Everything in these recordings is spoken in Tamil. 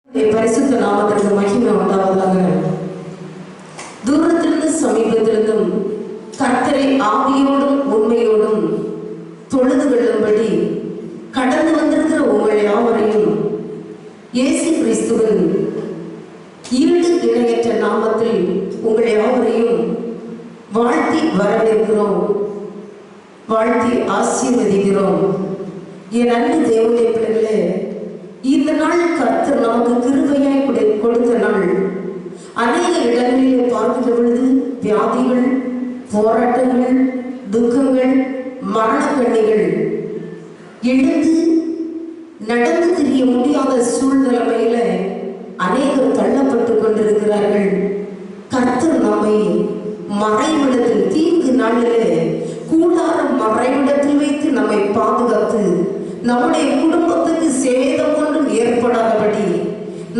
பரிசுத்த நாமத்திற்கு மகிமை உண்டாவதாக. தூரத்திலிருந்து சமீபத்திலிருந்தும் கர்த்தரை ஆவியோடும் உண்மையோடும் தொழுது கொள்ளும்படி கடந்து வந்திருக்கிற உங்கள் யாவரையும் இயேசு கிறிஸ்துவின் ஈடு இணையற்ற நாமத்தில் உங்கள் யாவரையும் வாழ்த்தி வரவேற்கிறோம், வாழ்த்தி ஆசீர்வதிக்கிறோம். என் அன்பு தேவனுடைய பிள்ளைகளே, இந்த நாள் கர்த்தர் நமக்கு கிருபையாய் கொடுத்த நாள். அநேக இடங்களிலே பார்க்கின்ற பொழுது வியாதிகள், போராட்டங்கள், துக்கங்கள், மரண கண்ணிகள் எழுந்து நடந்து தெரிய முடியாத சூழ்நிலைமையில அநேகர் தள்ளப்பட்டு கொண்டிருக்கிறார்கள். கர்த்தர் நம்மை மறைவிடத்தில் தீங்கு நாளிலே கூடாரம் மறைவிடத்தில் வைத்து நம்மை பாதுகாத்து நம்முடைய குடும்பத்துக்கு சேதம் ஒன்றும் ஏற்படாதபடி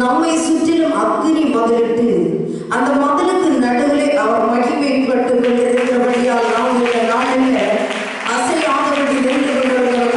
நம்மை சுற்றிலும் அக்னி மதிலிட்டு அந்த மதிலுக்கு நடுவிலே அவர் மகிமைப்பட்டு கொண்டிருக்கிறபடியால் நாம் இந்த நாளில் அசையாதபடி நின்று கொண்டிருக்கிறோம்.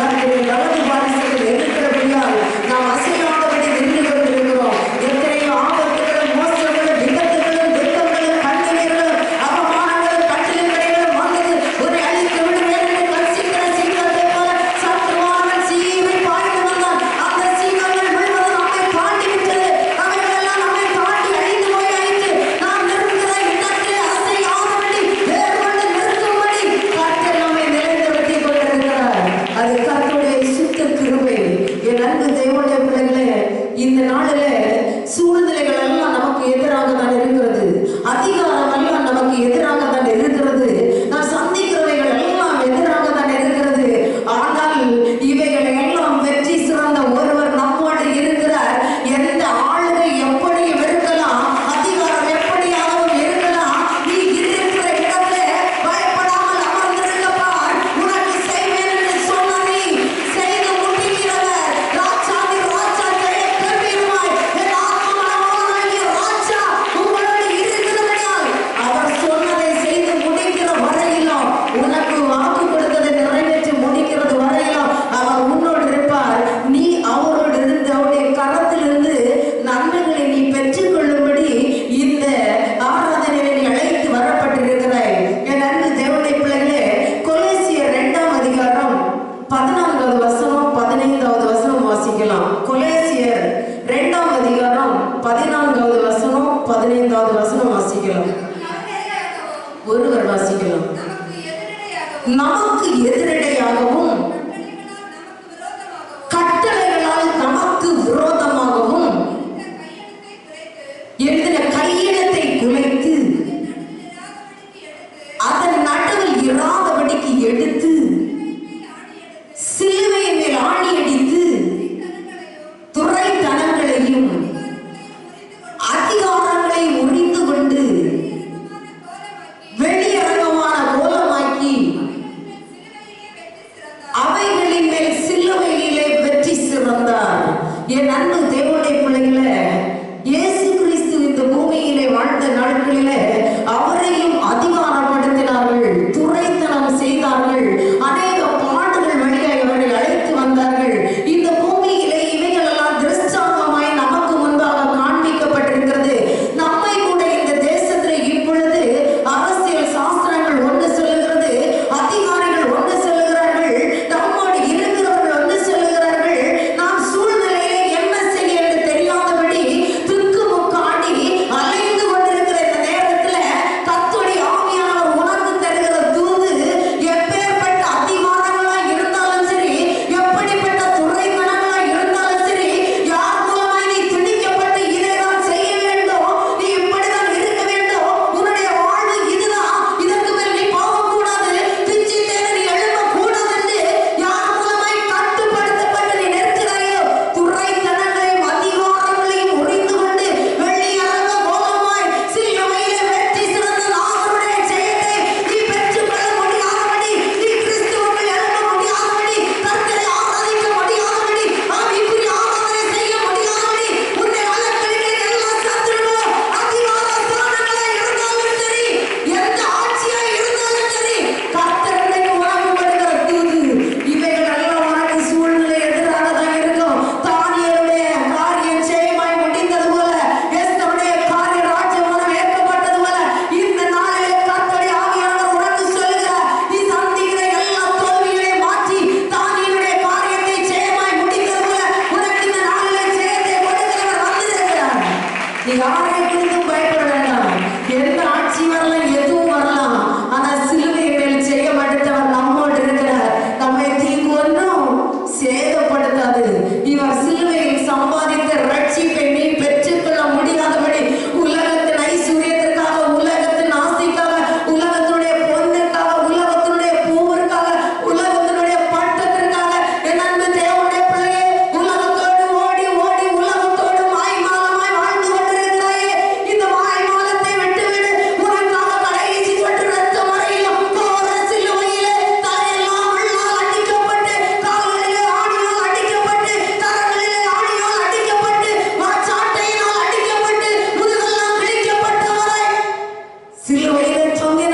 வலது வாரிசுகள் இருக்கிறபடியால் நாம் அசையாதபடி நின்று கொண்டிருக்கிறோம். எத்தனையோ ஆபத்துகளும், மோசங்களும், விபத்துகளும், துக்கங்களும், கண்ணீர்களும், அவமானங்களும், கட்டில்களும் வந்து ஒரு அழித்து விடுவேன் என்று கட்சிக்கிற சிங்கத்தை போல சத்துருவானவன் சீமை பாய்ந்து வந்தான். அந்த சீமைகள் முழுவதும் நம்மை பாண்டி விட்டது. அவைகளெல்லாம் நம்மை பாண்டி அழிந்து போயாயிற்று. நாம் நிற்கிற இடத்திலே அசையாதபடி வேறு கொண்டு நிற்கும்படி கர்த்தர் நம்மை நிலைநிறுத்தி கொண்டிருக்கிறார். அது கர்த்தருடைய சுத்த கிருபை. என் அன்பு தேவனுடைய பிள்ளைகளே, இந்த நாளில சூழ்நிலைகள் எல்லாம் நமக்கு எதிராக தான் இருக்கிறது. அதிகாரம் எல்லாம் நமக்கு எதிராக தான் இருக்கிறது. நாம் சந்திக்கிறவைகள் எல்லாம் எதிராக தான் இருக்கிறது. ஆனால் இவைகளை எல்லாம் வெற்றி சிறந்த ஒருவர் நம்மோடு இருக்கிறார். எந்த ஆளுகை எப்படியும் இருக்கலாம், அதிகாரம் எப்படியாகவும் இருக்கலாம். நீ இருக்கிற இடத்துல பயப்படாமல் அமர்ந்திருக்கப்பார். உனக்கு செய்வேன் என்று சொன்னதை செய்து முடிக்கிறவர் ராஜாதி ராஜா ஜெய பெருமாய் என் ஆத்மாவாகிய ராஜா உங்களோடு இருக்கிறபடியால் அவர் சொன்னதை செய்து முடிக்கிற வரையிலும், உனக்கு வாக்கு கொடுத்ததை நிறைவேற்றி முடிக்கிறது வரையிலும் அவர் உன்னோடு இருப்பார். நீ அவரோடு இருந்து அவருடைய கரத்திலிருந்து நன்மைகளை நீ பெற்றுக் கொள்ளும்படி இந்த ஆராதனையை நீ அழைத்து வரப்பட்டிருக்கிறாய். என் அன்பு தேவனுடைய பிள்ளைகளே, கொலோசியர் 2ஆம் அதிகாரம் 14வது வசனம் 15வது வசனம் வாசிக்கலாம். கொலோசியர் 2ஆம் அதிகாரம் 14வது வசனம் 15வது வசனம் வாசிக்கலாம். ஒருவர் வாசிக்கலாம். நமக்கு எதிரடையாகவும் கட்டளைகளால் நமக்கு விரோதமாகவும் எழுதின கையெழுத்தை குலைத்து அதன் நடுவில் இராதபடிக்கு எடுத்து சிலுவையின் மேல் ஆணி அடித்து துரைத்தனங்களையும் அதிகாரங்களை உரிந்து கொண்டு வெளியரங்கமான கோலமாக்கி அவைகளின் மேல் சிலுவையிலே வெற்றி சிறந்தார். என் அன்பு தேவனுடைய பிள்ளைகளே, இயேசு கிறிஸ்து இந்த பூமியிலே வாழ்ந்த நாட்களிலே அவரையும் அதிகாரப்படுத்தினார்கள், துரைத்தனம் செய்தார்கள், அநேக பாடுகள் வழியாய் அவரை அழைத்து வந்தார்கள். இந்த பூமியிலே இவைகள் எல்லாம் திருஷ்டாந்தமாய் நமக்கு முன்பாக காண்பிக்கப்பட்டிருக்கிறது. நம்மை கூட இந்த தேசத்தில் இப்பொழுது அரசியல் சாஸ்திரங்கள் ஒன்று சொல்லுகிறது, அதிகாரிகள் ஒன்று சொல்லுகிறார்கள், நம்மோடு இருக்கிறவர்கள் ஒன்று சொல்லுகிறார்கள். நாம் சூழ்நிலையிலே என்ன செய்ய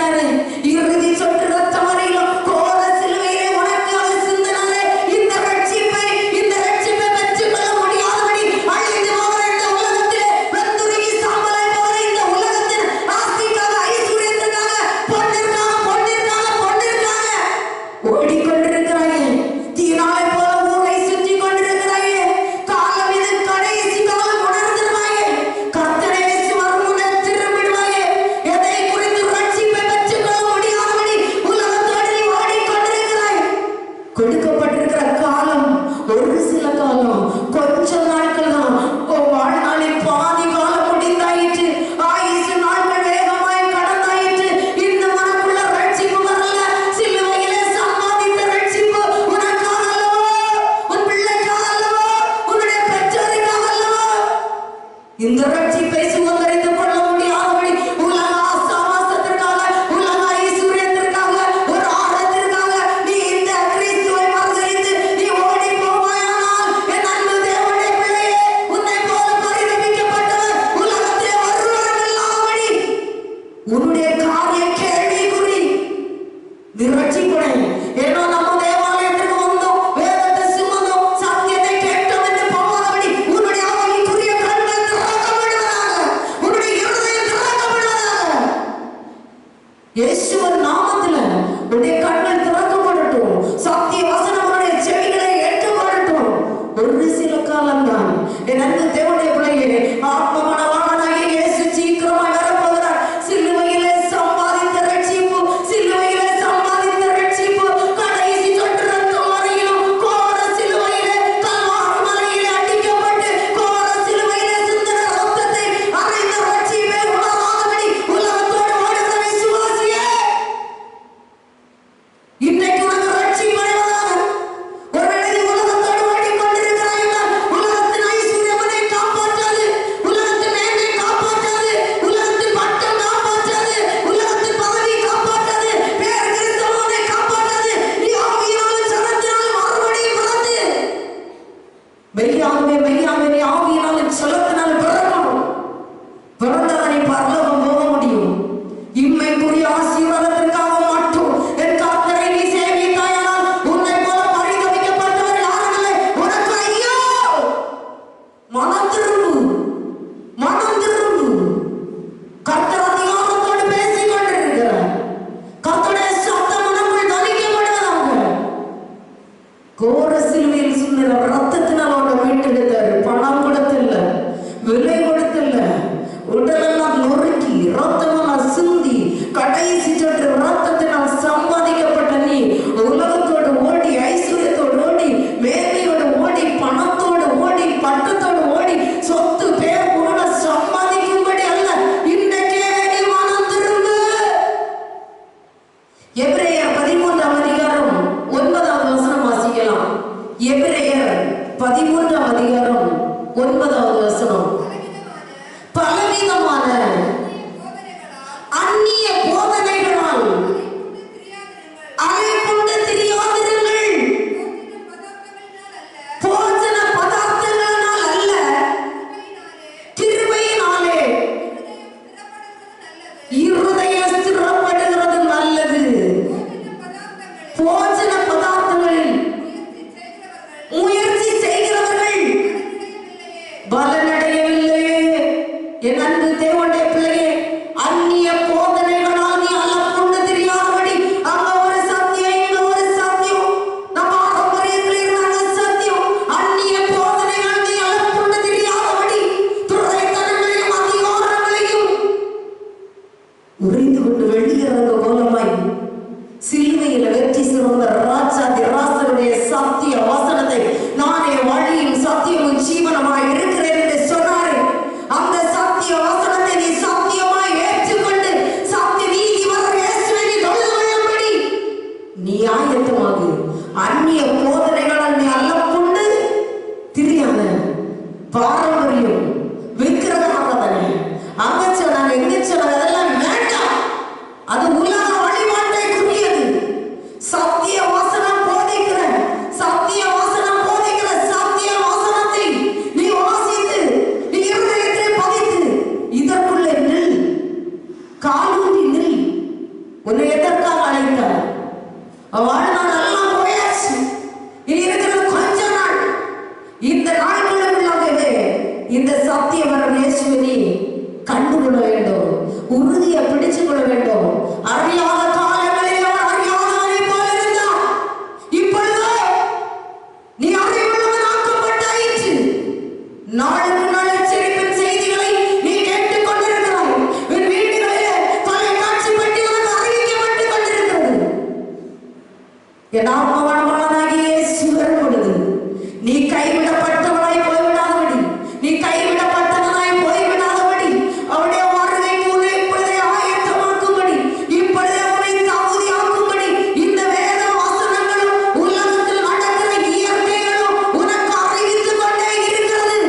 சிந்தினாரு. இறுதி சொட்டு ரத்தம் வரையிலும் கோர சிலுவையிலே உனக்காக சிந்தினாரு. இந்த ரட்சிப்பை பெற்றுக்கொள்ள முடியாதபடி அழிந்து போகிற இந்த உலகத்திலே வெந்துருகி சாம்பலை போகிற இந்த உலகத்தின் ஆஸ்திக்காக, ஐஸ்வர்யத்திற்காக, பொன்னிற்காக ஓடிக்கொண்டிருக்கிறாயே. தீனாலை போல ஊரை சுற்றி கொண்டிருக்கிறாயே. காலம் இது கடைசி காலம் உணர்ந்திருவாயே. கர்த்தரே இயேசு வரும் முன்னே திரும்பிடுவாயே. எதை குறித்து ரட்சிப்பை பெற்றுக்கொள்ள முடியாதபடி உலகத்தோடு நீ ஓடிக்கொண்டிருக்கிறாய். கொடுக்கப்பட்டிருக்கிற காலம் ஒரு சில காலம், கொஞ்ச நாட்கள் தான். வாழ்நாளில் பாதி காலம் முடிந்தாயிற்று. ஆயுசு நாட்கள் வேகமாய் கடந்தாயிற்று. இன்னும் உனக்குள்ள ரட்சிப்பு வரல. சிலுவையிலே சம்பாதித்த ரட்சிப்பு உனக்காக அல்லவோ, உன் பிள்ளைக்காக அல்லவோ, உன்னுடைய பெற்றோருக்காக அல்லவோ. இந்த ரட்சிப்பை சுதந்திரித்துக் கொள்ள முடியாதபடி உலக ஆசாபாசத்திற்காக, உலக ஐஸ்வர்யத்திற்காக, ஒரு ஆழத்திற்காக நீ இந்த கிறிஸ்துவை மறுதலித்து நீ ஓடி போவாயானால், என் அன்பு தேவனுடைய பிள்ளையே, உன்னை போல பரிதபிக்கப்பட்டவர் உலகத்திலே வருவாரில்லாதபடி உன்னுடைய காரியம் கேள்விக்குறி. நீ ரட்சிப்படை. ஏனோ நம்ம தேவாலயத்திற்கு வந்தோம், வேதத்தை சுமந்தோம், சத்தியத்தை கேட்டோம் என்று போகாதபடி உன்னுடைய ஆவிக்குரிய கண்கள் திறக்கப்படுவதாக, உன்னுடைய இருதயம் திறக்கப்படுவதாக. இயேசுவின் நாமத்தில் உன்னுடைய கண்கள் திறக்கப்படட்டும். சத்திய வசனம் உன்னுடைய செவிகளை ஏற்கப்படட்டும். ஒரு சில காலம்தான். என் அன்பு தேவனுடைய பிள்ளையே, ஆத்மமனவாளனாகிய இயேசு சீக்கிரமாய் வரப்போகிறார். சிலுவையிலே சம்பாதித்த ரட்சிப்பு, சிலுவையிலே சம்பாதித்த ரட்சிப்பு, கடைசி சொட்டு ரத்தம் வரையிலும் கோர சிலுவையிலே, கல்வாரி மலையிலே அடிக்கப்பட்டு கோர சிலுவையிலே சிந்தின ரத்தத்தை அறைந்த ரட்சிப்பை உணராதபடி உலகத்தோடு ஓடுகிற விசுவாசியே, இன்றைக்கு உனக்கு ரட்சிப்பு அடைவதாக. ஒருவேளை நீ உலகத்தோடு ஓடிக்கொண்டிருக்கிறாய் என்றால், உலகத்தின் ஐஸ்வர்யம் உன்னை காப்பாற்றாது, உலகத்தின் மேன்மை காப்பாற்றாது, உலகத்தின் பட்டம் காப்பாற்றாது, உலகத்தின் பதவி காப்பாற்றாது, பேர் கிறிஸ்தவம் உன்னை காப்பாற்றாது. நீ ஆவியினாலும் ஜலத்தினாலும் மறுபடியும் பிறந்து மெய்யாகவே நீ ஆவியினாலும் ஜலத்தினாலும் பிறக்கணும். பிறந்தவன் நீ பரலோகம் போக முடியும். இம்மைக்குரிய ஆசீர்வாதத்திற்காக மட்டும் என் கர்த்தரை நீ சேவித்தாயானால் உன்னை போல பரிதபிக்கப்பட்டவர் யாரும் இல்லை. உனக்கு ஐயோ! மனம் திரும்பு. கர்த்தர் அதிகாரத்தோடு பேசிக் கொண்டிருக்கிறார். கர்த்தருடைய சத்தம் உனக்குள் தரிக்கப்படுவதாக. கோர சிலுவையில் சிந்தின ரத்தத்தினால் அவனை மீட்டெடுத்தாரு. பணம் கொடுத்தில்ல, விலை கொடுத்தில்ல, உடலெல்லாம் நொறுக்கி ரத்தமெல்லாம் சிந்தி கடைசி சொட்டு ரத்தத்தினால் சம்பாதிக்கப்பட்ட நீ உலகத்தோடு ஓடி, ஐஸ்வர்யத்தோடு ஓடி, மேன்மையோடு ஓடி, பணத்தோடு ஓடி, பட்டத்தோடு ஓடி, சொத்து பேர் புகழ சம்பாதிக்கும்படி அல்ல. இன்றைக்கே நீ மனம் திரும்பு. எபிரேயர் 13ஆம் அதிகாரம் 9வது வசனம் வாசிக்கலாம். எபிரேயர் 13ஆம் அதிகாரம் 9வது வசனம். பலவிதமான அந்நிய போதனைகளால் அலைப்புண்டு திரியாதிருங்கள். போஜன பதார்த்தங்களினால் அல்ல, கிருபையினாலே இருதயம் ஸ்திரப்படுகிறது நல்லது. போஜன பதார்த்தங்களில் முயற்சி செய்கிறவர்கள் பலனடையவில்லையே. என் அன்பு தேவனுடைய பிள்ளையே, அந்நிய போதனைகளால் நீ அலப்புண்டு தெரியாதபடி, அங்க ஒரு சத்தியம், இங்க ஒரு சத்தியம், நம்ம பாரம்பரியத்தில் இருந்த சத்தியம், அந்நிய போதனைகள் நீ அலப்புண்டு தெரியாதபடி துறைத்தனங்களையும் அதிகாரங்களையும் உறைந்து கொண்டு வெளியேறத மூலமாய் சிலுவையில வெற்றி சிறந்த ராஜாதி ராசனுடைய சத்திய வசனத்தை, நானே வழியும் சத்தியமும் ஜீவனமாய் இருக்கிறேன் என்று சொன்னாரு. அந்த சத்திய வசனத்தை நீ சத்தியமாய் ஏற்றுக்கொண்டு சத்திய நீதி வர இயேசுவை நீ தொழுது கொள்ளும்படி நீ ஆயத்தமாகு. அந்நிய போதனைகளால் நீ அல்லப்புண்டு திரியாத. பாரம்பரியம், விக்கிரக ஆராதனை, அங்க சொன்னாங்க எங்க சொன்னாங்க, அதெல்லாம் வேண்டாம். அது உலக வழிபாட்டைக்குரியது. சத்திய வசனம் போதிக்கிற, சத்திய வசனம் உன்னை எதற்காக அழைத்தார்? வாழ்நாள் எல்லாம் போயாச்சு, இனி இருக்கிறது கொஞ்ச நாள். இந்த நாட்களுக்குள்ளாகவே இந்த சத்தியவரம் இயேசுவை கண்டுகொள்ள வேண்டும், உறுதியை பிடிச்சுக் கொள்ள வேண்டும். அறியாத காலங்களில் அறியாதவனை போல இருந்தான். இப்பொழுது நீ அறிவுள்ளவன் ஆக்கப்பட்டாயிற்று. நாளுக்கு நாள் எச்சரிப்பின் செய்திகளை நீ கேட்டுக் கொண்டிருக்கிறாய். உன் வீடுகளிலே தொலைக்காட்சி பெட்டி உனக்கு அறிவிக்கப்பட்டுக் கொண்டிருக்கிறது. என் ஆத்மவானாகிய இயேசு வரும் பொழுது நீ கைவிடப்பட்டவனாய் போய்விடாதபடி, நீ கைவிடப்பட்டவனாய் போய்விடாதபடி அவருடைய வருகைக்கு உன்னை இப்பொழுதே ஆயத்தமாக்கும்படி, இப்பொழுதே உன்னை தகுதியாக்கும்படி இந்த வேத வசனங்களும் உலகத்தில் நடக்கிற இயற்கைகளும் உனக்கு அறிவித்துக் கொண்டே இருக்கிறது.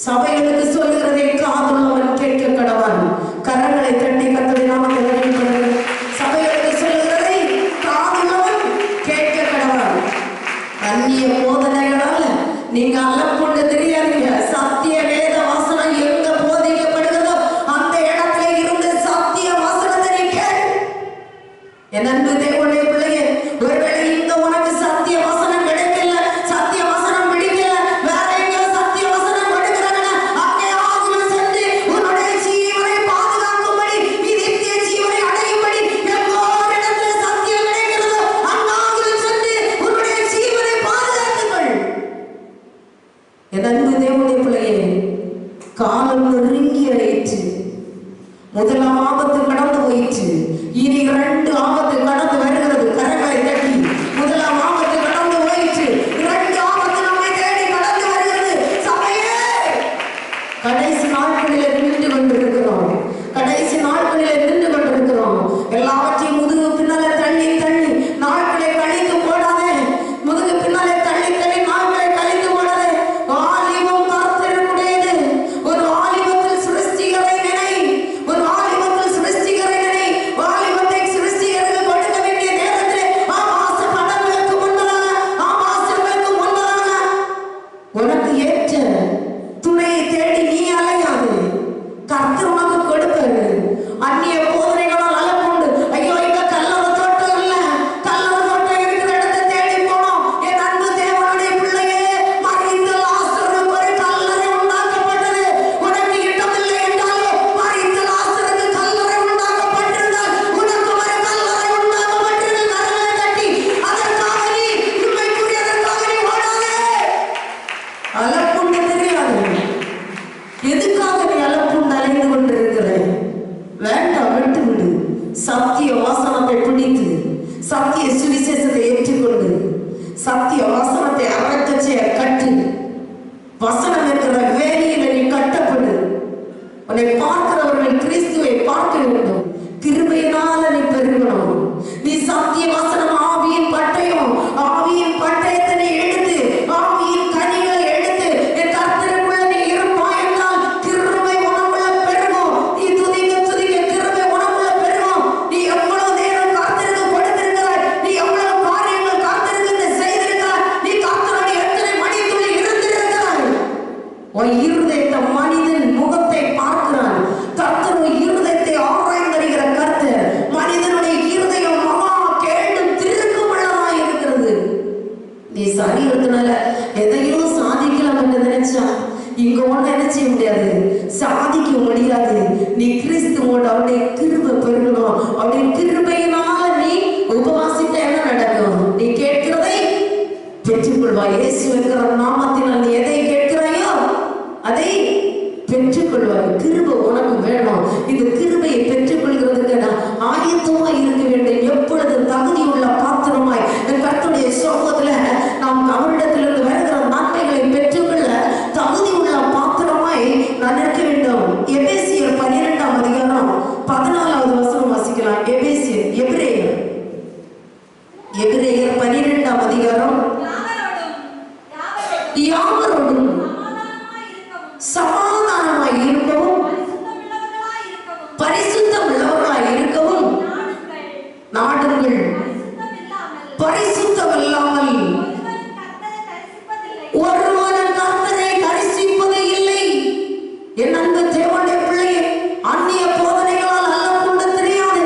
சபைகளுக்கு சொல்லுகிறதை காதுள்ளவன் கேட்க கடவன். கரங்களை தட்டி கர்த்தருடைய நாமத்தை வணங்குகிறேன். சபைகளுக்கு சொல்லுகிறதை காதுள்ளவன் கேட்க கடவன். அந்நிய போதனைகளால் நீங்க அலப்பொண்டு தெரியாதீங்க. சத்திய வேத வசனம் எங்க போதிக்கப்படுகிறதோ அந்த இடத்துல இருந்து சத்திய வசனத்தை நீ கேள். என் அன்பு தேவனுடைய பிள்ளையே, ஒருவேளை இங்க உனக்கு சத்திய வசனம் கிடைக்கல, சத்திய வசனம் பிடிக்கல, வேற எங்கேயோ சத்திய வசனம் கொடுக்கிறாங்க, அங்கே ஆகுல சென்று உன்னுடைய ஜீவனை பாதுகாக்கும்படி, நீ நித்திய ஜீவனை அடையும்படி எங்கோ ஒரு இடத்துல சத்தியம் கிடைக்கிறதோ அந்த ஆகுல சென்று உன்னுடைய ஜீவனை பாதுகாத்துங்கள். என் அன்பு தேவனுடைய பிள்ளையே, காலம் நெருங்கி ஆயிற்று. முதலாம் ஆபத்து கடந்து போயிற்று, இனி 2 ஆபத்து கடந்து வருகிறது. கரங்களை தட்டி, முதலாம் ஆபத்து கடந்து போயிற்று, 2 ஆபத்து நம்மை தேடி கடந்து வருகிறது. சபையே, கடைசி நாட்களிலே நின்று கொண்டிருக்கிறோம். கடைசி நாட்களிலே நின்று கொண்டிருக்கிறோம். எல்லாவற்றையும் முதுகு பின்னாலே தள்ளி தள்ளி நாட்களை கழித்து போடாதே. முதுகு பின்னாலே தள்ளி தள்ளி நாட்களை கழித்து போடாதே. வாலிபம் கர்த்தருடையது. ஒரு வாலிபத்தில் சிருஷ்டிகரை நினை, ஒரு வாலிபத்தில் சிருஷ்டிகரை நினை. வாலிபத்தை சிருஷ்டிகருக்கு கொடுக்க வேண்டிய நேரத்திலே ஆபாச படங்களுக்கு முன்பதாக, ஆபாசங்களுக்கு முன்பதாக உனக்கு ஏற்ற துணையை தேடி நீ அலையாது. கர்த்தர் உனக்கு கொடுப்பாரு. அந்நிய போதனைகளால் அலப்புண்டு, ஐயோ இங்க கல்லற தோட்டம் இல்ல, கல்லற தோட்டம் இருக்கிற இடத்தை தேடி போனோம். என் அன்பு தேவனுடைய பிள்ளையே, மரித்த லாசருக்கு ஒரு கல்லறை உண்டாக்கப்பட்டது. உனக்கு இடமில்லை என்றாலும் மரித்த லாசருக்கு கல்லறை உண்டாக்கப்பட்டிருந்தால் உனக்கு ஒரு கல்லறை உண்டாக்கப்பட்டிருந்த. கரங்களை தட்டி, அதற்காக நீ உண்மைக்குரியதற்காக நீ ஓடாதே. அலப்புண்டு தெரியாது. எதுக்காக நீ அலப்புண்டு அலைந்து கொண்டிருக்கிறாய்? வேண்டாம், விட்டுவிடு. சத்திய வாசனத்தை பிடித்து, சத்திய சுவிசேஷத்தை ஏற்றுக்கொண்டு, சத்திய வாசனத்தை அறக்கச்சைய கட்டு. வசனம் என்கிற வேலையில நீ கட்டப்படு. உன்னை பார்க்கிறவர்கள் கிறிஸ்துவை பார்க்க வேண்டும். கிருபையினால நீ பெருகணும். நீ சத்திய வசனம் ஆவியின் பட்டயம், ஆவியின் பட்டயத்தை நீ எடுத்து, ஆவியின் கனிகளை எடுத்து என் கர்த்தருக்குள்ள நீ இருப்பாய் என்றால் கிருபை உனக்குள்ள பெருகும். நீ துதிக்க துதிக்க கிருபை உனக்குள்ள பெருகும். நீ எவ்வளவு நேரம் கர்த்தருக்கு கொடுத்திருக்கிறாய், நீ எவ்வளவு காரியங்கள் கர்த்தருக்கு செய்திருக்கிறாய், நீ கர்த்தருடைய எத்தனை மணித்துளி இருந்திருக்கிறாய். உன் இருதயத்தை மனிதன் முகத்தை பார்க்கிறான். கர்த்தர் உன் இருதயத்தை ஆராய்ந்தறிகிற கர்த்தர். மனிதனுடைய இருதயம் மகா கேடும் திருக்குமுள்ளமாய் இருக்கிறது. நீ சரீரத்தினால எதையும் சாதிக்கலாம் என்று நினைச்சா இங்க ஒண்ணு என்ன செய்ய முடியாது, சாதிக்க முடியாது. நீ கிறிஸ்துவோட அவருடைய கிருபை பெருகணும். அவருடைய கிருபையினால நீ உபவாசித்த என்ன நடக்கும்? நீ கேட்கிறதை பெற்றுக்கொள்வாய். இயேசு என்கிற நாமத்தினால் நீ எதை கேட்கிறாயோ அதை பெற்றுக்கொள்வாய். கிருபை உனக்கு வேணும். இந்த கிருபையை பெற்றுக்கொள்கிறதுக்கு நான் ஆயத்தமா இருக்க வேண்டும். எப்பொழுது தகுதியுள்ள பாத்திரமாய் கர்த்தருடைய சமூகத்துல நாம் அவரிடத்திலிருந்து வருகிற நன்மைகளை பெற்றுக்கொள்ள தகுதியுள்ள பாத்திரமாய் நான் இருக்க வேண்டும். எபேசியர் 12ஆம் அதிகாரம் 14வது வசனம் வாசிக்கலாம். எபிரேயர் 12ஆம் அதிகாரம், யாவரோடும் சமாதானமாய் இருக்கவும் பரிசுத்தம் உள்ளவர்களாய் இருக்கவும் நாடுங்கள். பரிசுத்தம் இல்லாமல் ஒருவன் கர்த்தரை தரிசிப்பது இல்லை. என் அன்பு தேவனுடைய பிள்ளையே, அந்நிய போதனைகளால் அல்ல கொண்டு தெரியாது.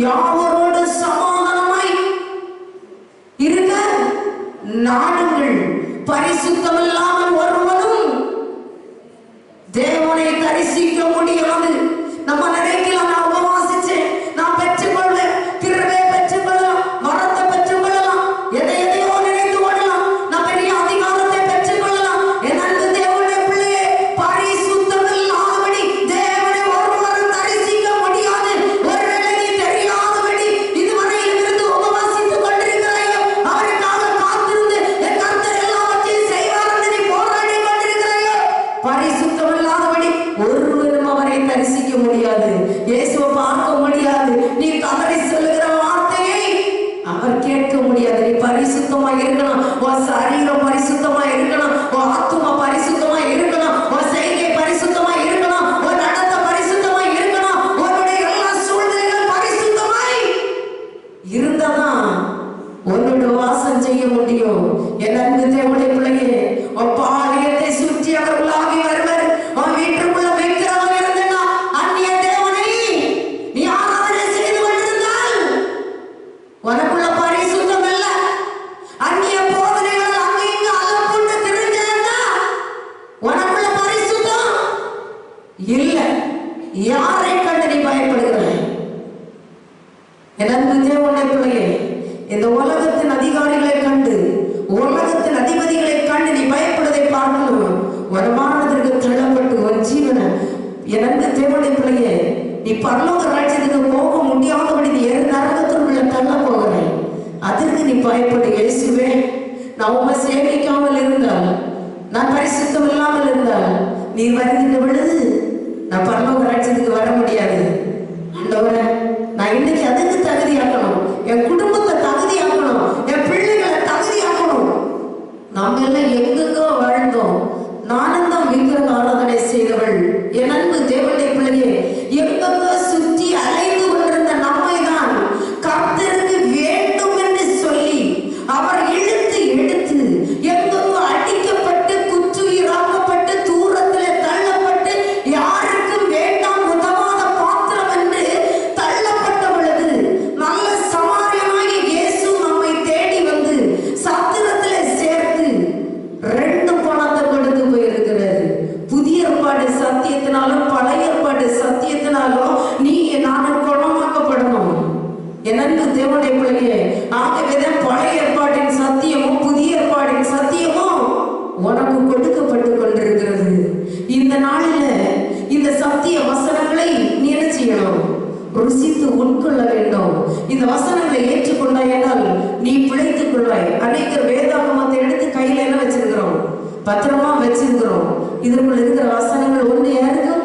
யாவரோடு சமாதானமாய் இருக்க நாடுங்கள். பரிசுத்தம் இல்லாமல் ஒருவனும் தேவனை தரிசிக்க முடியாது. நம்ம நினைக்கலாம், நான் உபவாசிச்சேன், நான் பெற்றுக்கொள்வேன், கிருபையை பெற்றுக்கொள்ளலாம், வரத்தை பெற்றுக்கொள்ளலாம், எதையோ நினைத்து கொள்ளலாம், நான் பெரிய அதிகாரத்தை பெற்றுக்கொள்ளலாம். என் அன்பு தேவனுடைய பிள்ளையே, பரிசுத்தம் இல்லாதபடி தேவனை ஒருவரும் தரிசிக்க முடியாது. ஒருவேளை நீ தெரியாதபடி இதுவரையில் இருந்து உபவாசித்துக் கொண்டிருக்கிறாயோ, அவருக்காக காத்திருந்து என் கர்த்தர் எல்லாவற்றையும் செய்வார் என்று நீ போராடி கொண்டிருக்கிறாயோ, பரிசுத்தம் இல்லாதபடி ஒருவரும் அவரை தரிசிக்க முடியாது, இயேசுவை பார்க்க முடியாது. நீ கதறி சொல்லுகிற வார்த்தையை அவர் கேட்க முடியாது. நீ பரிசுத்தமா இருக்கணும், உன் சரீரம் பரிசுத்தமா இருக்கணும், உன் ஆத்துமா பரிசுத்தமா இருக்கணும், உன் செய்கை பரிசுத்தமா இருக்கணும், உன் நடத்தை பரிசுத்தமா இருக்கணும், உன்னுடைய எல்லா சூழ்நிலைகளும் பரிசுத்தமாய் இருந்தாதான் உன்னோட வாசம் செய்ய முடியும். என் அன்பு தேவனுடைய பிள்ளையே, உன் பாளையத்தை சுற்றி அவர்களாகி வருவர். உன் வீட்டுக்குள்ள வைக்கிறவங்க இருந்தனா அந்நிய தேவனை நீ ஆராதனை செய்து கொண்டிருந்தால் உனக்குள்ள பரிசுத்தம் இல்ல. அந்நிய போதனைகள் அங்க இங்க அலப்புண்டு திரிஞ்சா உனக்குள்ள பரிசுத்தம் இல்ல. யாரை கண்டு நீ பயப்படுகிறாய்? என் அன்பு தேவனுடைய பிள்ளையே, இந்த உலகத்தின் அதிகாரிகளை கண்டு, உலகத்தின் அதிபதிகளை கண்டு நீ பயப்படுவதை பார்க்கணும். வருமானத்திற்கு தள்ளப்பட்டு ஒரு ஜீவனை, என் அன்பு தேவனுடைய பிள்ளையே, நீ பரலோக ராஜ்யத்துக்கு போக முடியாதபடி நீ நரகத்திற்குள்ள தள்ள போகிறேன். அதற்கு நீ பயப்படு. இயேசுவே, நான் உண்மை சேமிக்காமல் இருந்தால், நான் பரிசுத்தம் இல்லாமல் இருந்தால், நீ வருகின்ற பொழுது நான் பரலோக ராஜ்யத்துக்கு வர முடியாது. ஆண்டவரே, நான் இன்னைக்கு அதுக்கு தகுதியாக்கணும், என் குடும்பத்தை தகுதியாக்கணும், என் பிள்ளைகளை தகுதியாக்கணும். நாம எல்லாம் எங்கெங்கோ வாழ்ந்தோம். நானும் தான் விக்கிரக ஆராதனை செய்தவள். என் அன்பு தேவனுடைய பிள்ளையே, எங்கெங்கோ சுற்றி அலைந்து கொண்டிருந்த நம்மை தான் கர்த்தருக்கு வேண்டும் என்று சொல்லி அவர் இழுத்து எடுத்து எங்கெங்கோ அடிக்கப்பட்டு குற்றுயிராக்கப்பட்டு தூரத்தில் தள்ளப்பட்டு யாருக்கும் வேண்டாம் உதவாத பாத்திரம் என்று தள்ளப்பட்ட பொழுது நல்ல சமாரியனாகிய இயேசு நம்மை தேடி வந்து சத்திரத்தில் சேர்த்து 2 பணத்தை கொடுத்து போயிருக்கிறது. புதிய ஏற்பாடு சத்தியத்தினாலும் பழைய ஏற்பாடு சத்தியத்தினாலும் நீ நானும் குணமாக்கப்படணும். என்னன்னு தேவனுடைய பிள்ளையே, ஆகவே பழைய ஏற்பாட்டின் சத்தியமும் புதிய ஏற்பாட்டின் சத்தியமும் உனக்கு கொடுக்கப்பட்டு கொண்டிருக்கிறது. இந்த நாளில இந்த சத்திய வசனங்களை நீ என்ன செய்யணும்? ருசித்து உட்கொள்ள வேண்டும். இந்த வசனங்களை ஏற்றுக்கொண்டாய் என்றால் நீ பிழைத்துக் கொள்வாய். அநேக வேதாகமத்தை எடுத்து கையில என்ன வச்சிருக்கிறோம்? பத்திரமா வச்சிருக்கிறோம். இதற்குள்ள இருக்கிற வசனங்கள் ஒண்ணு யாருக்கும்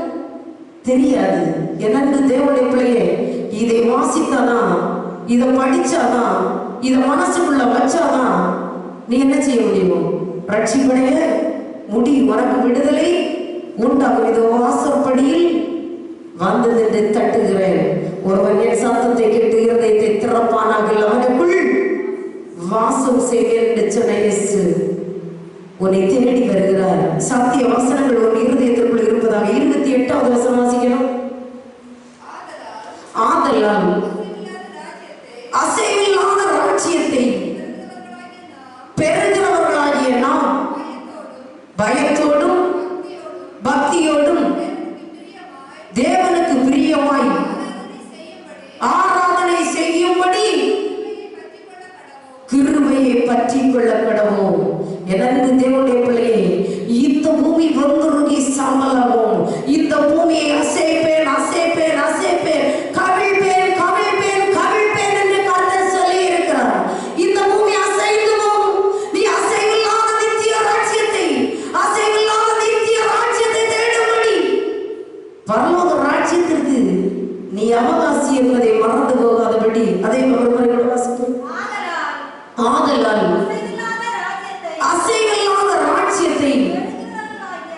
தெரியாது. என்னன்னு தேவனுடைய பிள்ளையே, இதை வாசித்தாதான், இதை படிச்சாதான், இதை மனசுக்குள்ள வச்சாதான் நீ என்ன செய்ய முடியும்? ரட்சிப்படைய முடியும். உனக்கு விடுதலை உண்டாகும். இது வாசற்படியில் வந்தது தட்டுகிறேன். ஒருவன் என் சத்தத்தை கேட்டு இருதயத்தை திறப்பானார்கள், அவனுக்குள் வாசம் செய்வேன் என்று சொன்ன இயேசு உன்னை தேடி வருகிறார். சத்திய வசனங்கள் ஒரு இருதயத்திற்குள் இருப்பதாக 28வது வசனம் வாசிக்கணும். ஆதலால் அசைவில்லாத ராஜ்யத்தை பெறுகிறவர்களாகிய நாம் பயத்தோடும் பக்தியோடும் தேவனுக்கு பிரியமாய் ஆராதனை செய்யும்படி கிருபையை பற்றி கொள்ள கடவோம். எனது தேவனுடைய பிள்ளையே, இந்த பூமி வெந்துருகி சாம்பலாகும். இந்த பூமியை அசைப்பேன் அசைப்பேன் அசைப்பேன், கவிழ்ப்பேன் கவிழ்ப்பேன் கவிழ்ப்பேன் என்று கர்த்தர் சொல்லி இருக்கிறார். இந்த பூமி அசைந்து போகும். நீ அசைவில்லாத நித்திய ராஜ்யத்தை, அசைவில்லாத நித்திய ராஜ்யத்தை தேடும்படி பரலோக ராஜ்யத்திற்கு நீ அவகாசி என்பதை மறந்து போகாதபடி அதை ஒருமுறை வாசிப்போம். ஆதலால் அசைவில்லாத ராஜ்யத்தை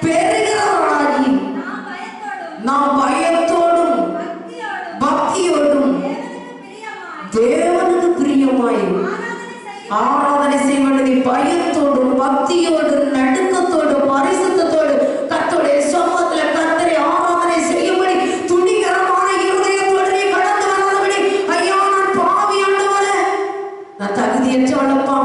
பெறுகிறவர்களாகி நாம் பயத்தோடும் பக்தியோடும் தேவனுக்கு பிரியமாய் ஆராதனை செய்வது. பயத்தோடும் பக்தியோடும் நடுக்கத்தோடும் பரிசுத்தத்தோடும் கர்த்தருடைய சமூகத்தில் கர்த்தரை ஆராதனை செய்யும்படி துணிகரமான இருதயத்தோடு கடந்து வராதபடி ஐயா ஏற்றவனப்பா.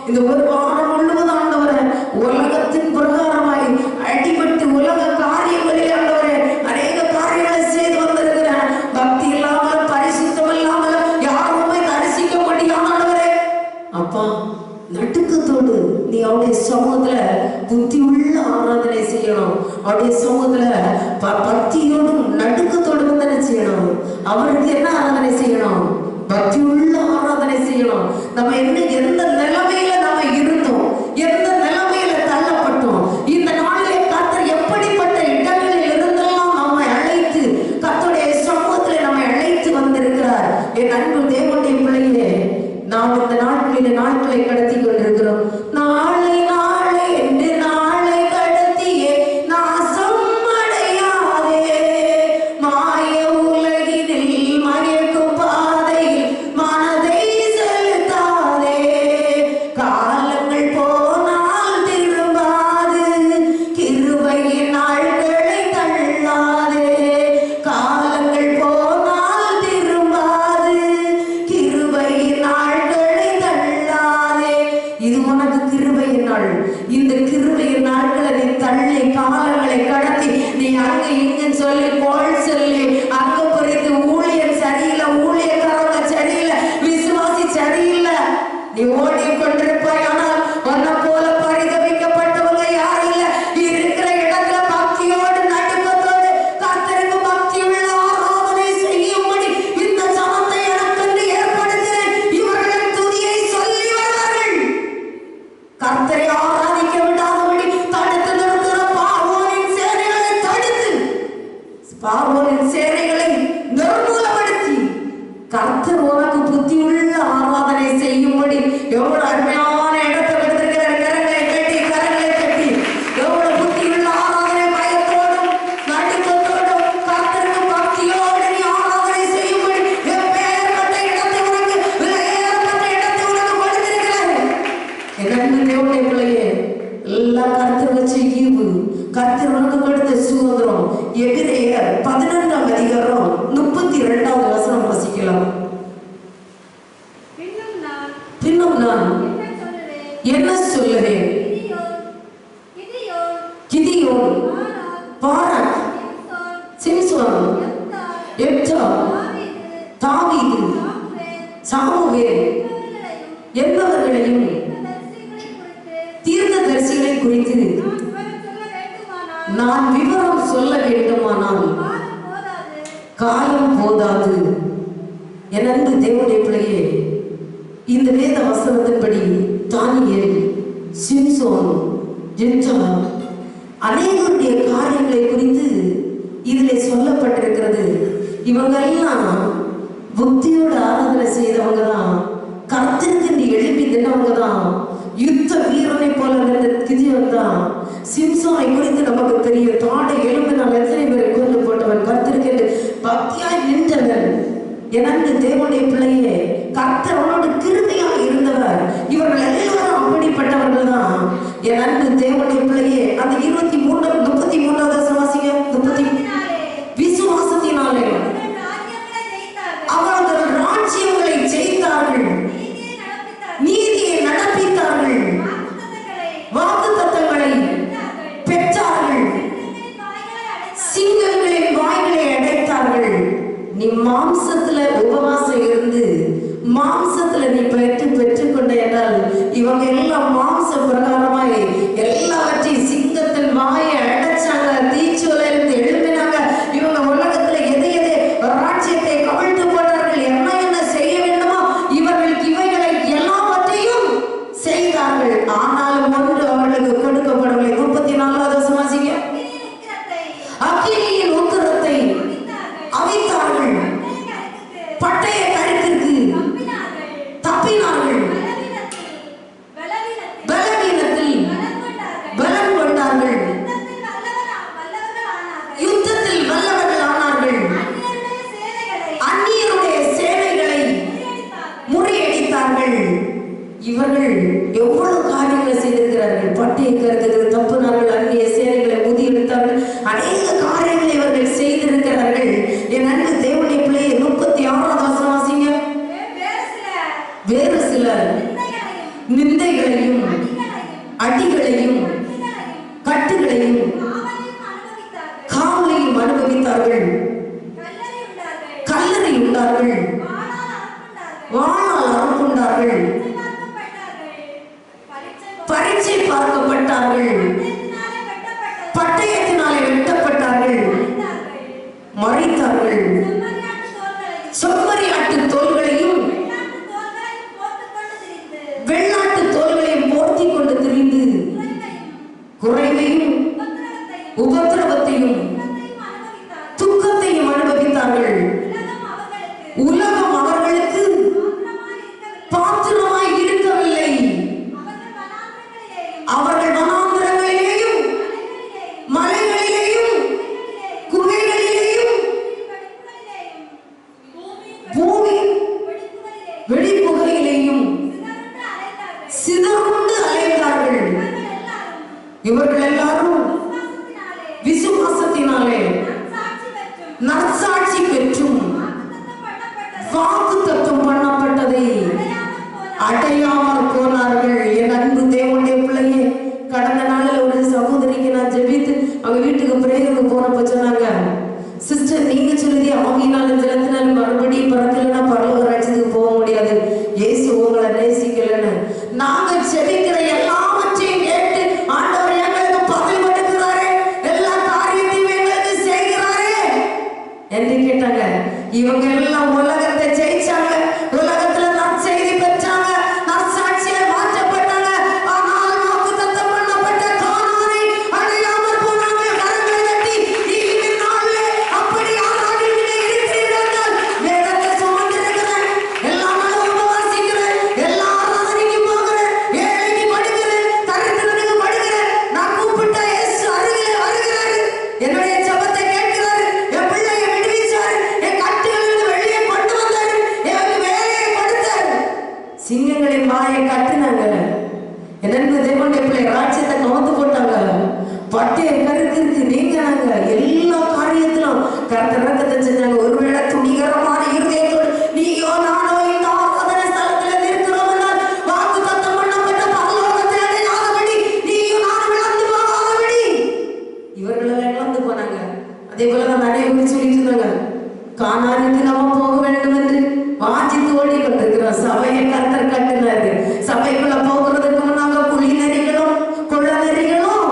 இந்த ஒரு வாரம் முழுவதும் ஆண்டவரே உலகத்தின் பிரகாரமாய் அடிபட்டு உலக காரியங்களில் ஆண்டவரே அநேக காரியங்களை செய்து வந்திருக்கிறேன். பக்தி இல்லாமல் பரிசுத்தம் இல்லாமல் யாருமே தரிசிக்க முடியாதவரே அப்பா, நடுக்கத்தோடு நீ அவருடைய சமூகத்துல புத்தி உள்ள ஆராதனை செய்யணும். அவருடைய சமூகத்துல பக்தியோடும் நடுக்கத்தோடு வந்து என்ன செய்யணும்? அவருக்கு என்ன ஆராதனை செய்யணும்? பக்தி உள்ள ஆராதனை செய்யணும். நம்ம எந்த நிலைமையில நம்ம இருந்தோம், எந்த நிலைமையில தள்ளப்பட்டோம், இந்த நாளிலே கர்த்தர் எப்படிப்பட்ட இடங்களில் இருந்தெல்லாம் நம்மை அழைத்து கர்த்தருடைய சமூகத்துல நம்மை அழைத்து வந்திருக்கிறார். என் அன்பு தேவனுடைய பிள்ளையே, நாம் இந்த நாட்களை கடத்தி கொண்டிருக்கிறோம். நாளை நாளை என்று நாளை கடத்தியே நாசம் அடையாதே. மாய உலகினில் மயக்கும் பாதையில் மனதை செலுத்தாதே. காலங்கள் போனால் திரும்பாது, கிருபையின் நாட்களை தள்ளாதே. காலங்கள் போனால் திரும்பாது, கிருபையின் நாட்களை தள்ளாதே. இது உனக்கு கிருபையின் நாள். இந்த கிருபையின் நாட்களை நீ தள்ளி காலங்களை கடத்தி நீ அங்க இங்கன்னு சொல்லி போல் சொல்லி அங்க குறித்து ஊழியர் சரியில்லை, ஊழியக்காரங்க சரியில்லை, விசுவாசி சரியில்லை நீ ஓடிக்கொண்டிருப்பாய். ஆனால் உன்னை போல பரிதவிக்கப்பட்டவங்க யாரும் இல்லை. இருக்கிற இடத்துல பக்தியோடு நடுக்கத்தோடு கர்த்தருக்கு பக்தியுள்ள ஆராதனை செய்யும்படி இந்த சமத்தை எனக்கென்று ஏற்படுத்தினேன். இவர்கள் துதியை சொல்லி வருவார்கள். கர்த்தரை ஆராதிக்க விடாதபடி தடுத்து நிறுத்துகிற பார்வோனின் சேனைகளை தடுத்து, பார்வோனின் சேனைகளை நிர்மூலப்படுத்தி கர்த்தர் உனக்கு புத்தியுள்ள ஆராதனை செய்யும்படி எவ்வளவு அருமையான இடத்தை எடுத்திருக்கிறார். கரங்களை கட்டி கரங்களை கட்டி எவ்வளவு புத்தியுள்ள ஆராதனை பயத்தோடும் நடுக்கத்தோடும் கர்த்தருக்கு பக்தியோடு நீ ஆராதனை செய்யும்படி எப்பேற்பட்ட இடத்தை உனக்கு விலையேறப்பட்ட இடத்தை உனக்கு கொடுத்திருக்கிறார். என் அன்பு தேவனுடைய பிள்ளையே, எல்லாம் கர்த்தர் வச்ச ஈவு, கர்த்தர் உனக்கு கொடுத்த சுதந்திரம். எபிரேயர் 11ஆம் அதிகாரம் 32வது வசனம் வாசிக்கலாம். பின்னும் நான் என்ன சொல்லுவேன்? கிதியோன், பாராக், சிம்சோன், எப்தா, தாவீது, சாமுவேல் என்பவர்களையும் தீர்க்கதரிசிகளை குறித்து நான் விவரம் சொல்ல வேண்டுமானால் காலம் போதாது. என் அன்பு தேவனுடைய பிள்ளையே, இந்த வேத வசனத்தின்படி தானியேல், சிம்சோன், எப்தா அநேகருடைய காரியங்களை குறித்து இதிலே சொல்லப்பட்டிருக்கிறது. இவங்க எல்லாம் புத்தியோடு ஆராதனை செய்தவங்க தான், கர்த்தருக்கு எழுப்பி தினவங்க தான், யுத்த வீரனை போல இருந்த கிதியோன் தான். சிம்சோனை குறித்து நமக்கு தெரியும். தாடை எழுப்பினால் எத்தனை பேரை கொண்டு போட்டவன், கர்த்தருக்கு பக்தியாய் நின்றவன். என் அன்பு தேவனுடைய பிள்ளையே, கர்த்தர் அவனோடு கிருபையாக இருந்தவர். இவர்கள் எல்லாரும் அப்படிப்பட்டவர்கள் தான். என் அன்பு தேவனுடைய பிள்ளையே, அந்த 33வது வாசிங்க. விசுவாசத்தினாலே அவர்கள் ராஜ்யங்களை ஜெயித்தார்கள், நீதியை நடப்பித்தார்கள், வாக்குத்தத்தங்களை பெற்றார்கள், சிங்கங்களின் வாய்களை அடைத்தார்கள். நீ மாம்சத்துல உபவாசம் இருந்து மாம்சத்துல நீ பெற்றுக்கொண்ட என்றால் இவங்க எல்லாம் மாம்ச பிரகாரமாய் எல்லாவற்றையும் சிங்கத்தின் வாயை அடைச்சாங்க, தீச்சோல இருந்து எழுப்பினாங்க. இவங்க உலகத்துல எதை ராஜ்யத்தை கவிழ்த்து போனார்கள். என்ன செய்ய வேண்டுமோ இவர்களுக்கு இவைகளை எல்லாவற்றையும் செய்தார்கள். ஆனாலும் ஒன்று அவர்களுக்கு கொடுக்கப்படவில்லை. 34வது வாசிங்க. அக்கினியின் உக்கிரத்தை அவித்தார்கள், பட்டய கருத்திற்கு தப்பினார்கள், பலவீனத்தில் பலம் கொண்டார்கள், யுத்தத்தில் வல்லவர்கள் ஆனார்கள், அந்நியருடைய சேனைகளை முறியடித்தார்கள். இவர்கள் எவ்வளவு காரியங்களை செய்திருக்கிறார்கள். பட்டய கருத்துக்கு தப்பினார்கள், அந்நிய சேனைகளை முறியடித்தார்கள், அநேக காரியங்களை இவர்கள் செய்திருக்கிறார்கள். என் அன்பு தேவனுடைய பிள்ளையை 36வது வசனம் வாசிங்க. வேறு சிலர் நிந்தைகளையும் அடிகளையும் கட்டுகளையும் காவலையும் அனுபவித்தார்கள். கல்லறை உண்டார்கள், வாளால் அறுப்புண்டார்கள், பரீட்சை பார்க்கப்பட்டார்கள், பட்டயத்தினாலே வெட்டப்பட்டார்கள், மறைத்தார்கள், செம்மறியாட்டு தோள்களையும் வெள்ளாட்டு தோள்களையும் போர்த்தி கொண்டு திரிந்து குறைவையும் உபத்திரவத்தையும் துக்கத்தையும் அனுபவித்தார்கள். உலகம் அவர்களுக்கு பாத்திரமாய் இருக்கவில்லை. அவர்கள் வனாந்திரங்களிலேயும் மலைகளிலேயும் குகைகளிலேயும் பூமி வெடிப்புகையிலேயும் சிதறுண்டு அலைந்தார்கள். இவர்கள் எல்லாரும் விசுவாசத்தினாலே நற்சாட்சி பெற்றும் வாக்குத்தத்தம் பண்ணப்பட்டதை அடையாமல் போனார்கள். என் அன்பு தேவனுடைய பிள்ளையே, கடந்த நாளில் ஒரு சகோதரிக்கு நான் ஜெபித்து அவங்க வீட்டுக்கு பிரேயருக்கு போனப்ப சொன்னாங்க, சிஸ்டர் நீங்க சொல்லுதி ஆவியினாலும் ஜலத்தினாலும் மறுபடியும் பிறக்கலன்னா பரலோக ராஜ்யத்துக்கு போக முடியாது, இயேசு உங்களை நேசிக்கலன்னு. நாங்க ஜெபிக்கிற எல்லாவற்றையும் கேட்டு ஆண்டவர் எங்களுக்கு பதில் கொடுக்கிறாரே, எல்லா காரியத்தையும் எங்களுக்கு செய்கிறாரே என்று கேட்டாங்க. இவங்க எல்லாம் உலகத்தை ஜெயிச்சாங்க, உலகத்துல நற்செய்தி பெற்றாங்க, நற்சாட்சியை மாற்றப்பட்டாங்க. ஆனால் வாக்குத்தத்தம் பண்ணப்பட்ட கானானை அடையாமல் போனாங்க. கரங்களை தட்டி இந்த நாளிலே அப்படி யாராக இருக்கிறீர்கள்? வேதத்தை சுமந்திருக்கிறேன், எல்லா நாளும் உபவாசிக்கிறேன், எல்லா ஆராதனைக்கு போகிறேன், ஏழைக்கு படுக்கிறேன், தரித்திரனுக்கு படுக்கிறேன். நான் கூப்பிட்ட இயேசு அருகிலே வருகிறாரு, என்னுடைய ஜெபத்தை கேட்கிறாரு, என் பிள்ளையை விடுவிச்சாரு, என் கட்டுகளிலிருந்து வெளியே கொண்டு வந்தாரு, எனக்கு வேலையை கொடுத்தாரு. சிங்கங்களின் வாயை கட்டினாங்க. என்னென்ன தேவனுடைய பிள்ளை ராஜ்யத்தை கவர்ந்து போட்டாங்க. பட்டைய கருத்திற்கு நீங்கினாங்க. எல்லா காரியத்திலும் கர்த்தர் இரக்கத்தை செஞ்சாங்க. ஒருவேளை துணிகரமான இருதயத்தோடு நீயோ நானோ இந்த ஆராதனை ஸ்தலத்தில் நிற்கிறோம் என்றால் வாக்குத்தத்தம் பண்ணப்பட்ட பரலோகத்தை அடையாதபடி நீயும் நானும் இழந்து போகாதபடி இவர்களெல்லாம் இழந்து போனாங்க. அதே போல நம்ம அனைவரும் சொல்லிட்டு இருந்தாங்க, கானானுக்கு நம்ம போக வேண்டும் என்று வாஞ்சித்து ஓடி கொண்டிருக்கிறோம். சபையை கர்த்தர் கட்டினாரு. சபைக்குள்ள போகிறதுக்கு முன்னாங்க குழி நரிகளும் கொள்ள நரிகளும்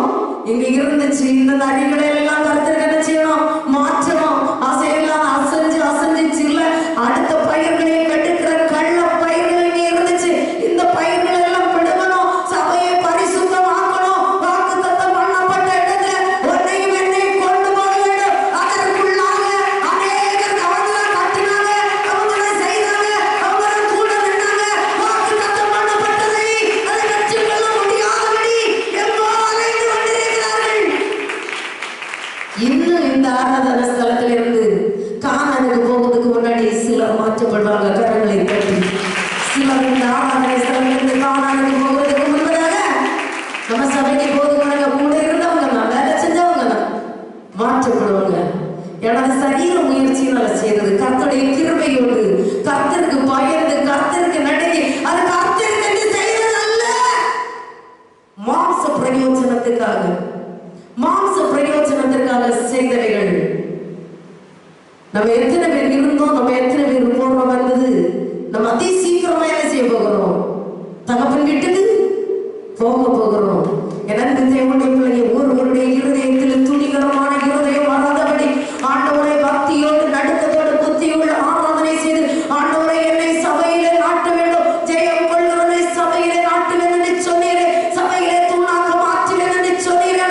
இங்க இருந்துச்சு. இந்த நரிகளை எல்லாம் கர்த்தர் என்ன செய்யணும்? மாற்றணும். அசையெல்லாம் அசைஞ்சு அசைஞ்சிச்சு இல்ல, அடுத்த பயிர்களை கட்டுக்கிற கள்ள பயிர்கள் இங்க இருந்துச்சு. இந்த பயிர்கள் எல்லாம் பிடுங்கணும், சபையை பரிசுத்தமாக்கணும். வாக்குத்தத்தம் பண்ணப்பட்ட இடத்துல ஒன்னையும் என்னையும் கொண்டு போக வேண்டும். அதற்குள்ளாக அநேகர் அவங்களை கட்டினாங்க, அவங்களை செய்தாங்க, அவங்களை கூட நின்னாங்க. வாக்குத்தத்தம் பண்ணப்பட்டதை அதை வெற்றி கொள்ள முடியாதபடி எங்கோ அலைந்து கொண்டிருக்கிறார்கள். இன்னும் இந்த ஆராதனை ஸ்தலத்துல இருந்து கானானுக்கு போவதுக்கு முன்னாடி சிலர் மாற்றப்படுவாங்க. கரங்களை தட்டி சிலர் இந்த ஆராதனை ஸ்தலத்துல இருந்து கானானுக்கு போவதுக்கு முன்பதாக நம்ம சபைக்கு போதுமானவங்க கூட இருந்தவங்க தான், வேலை செஞ்சவங்க தான் மாற்றப்படுவாங்க. எனது சரீர முயற்சியினால செய்யறது கர்த்தருடைய கிருபையோடு, கர்த்தருக்கு பயந்து, கர்த்தருக்கு நடுங்கி, அது கர்த்தருக்கு செய்யறது அல்ல. மாம்ச பிரயோஜனத்துக்காக செய்தவைகள். நம்ம எத்தனை பேர் இருந்தோம், நம்ம எத்தனை பேர் போறோம் என்பது நம்ம அதி சீக்கிரமா என்ன செய்ய போகிறோம்? தகப்பன் வீட்டுக்கு போக போகிறோம். எனக்கு தேவனுடைய பிள்ளையை ஒருவருடைய இருதயத்தில் துணிகரமான இருதயம் வராதபடி ஆண்டவரை பக்தியோடு நடுக்கத்தோடு புத்தியோடு ஆராதனை செய்து ஆண்டவரை என்னை சபையிலே நாட்ட வேண்டும், ஜெயம் கொள்ளுவனை சபையிலே நாட்டுவேன் என்று சொன்னீரே, சபையிலே தூணாக்க மாற்றுவேன் என்று சொன்னீரே.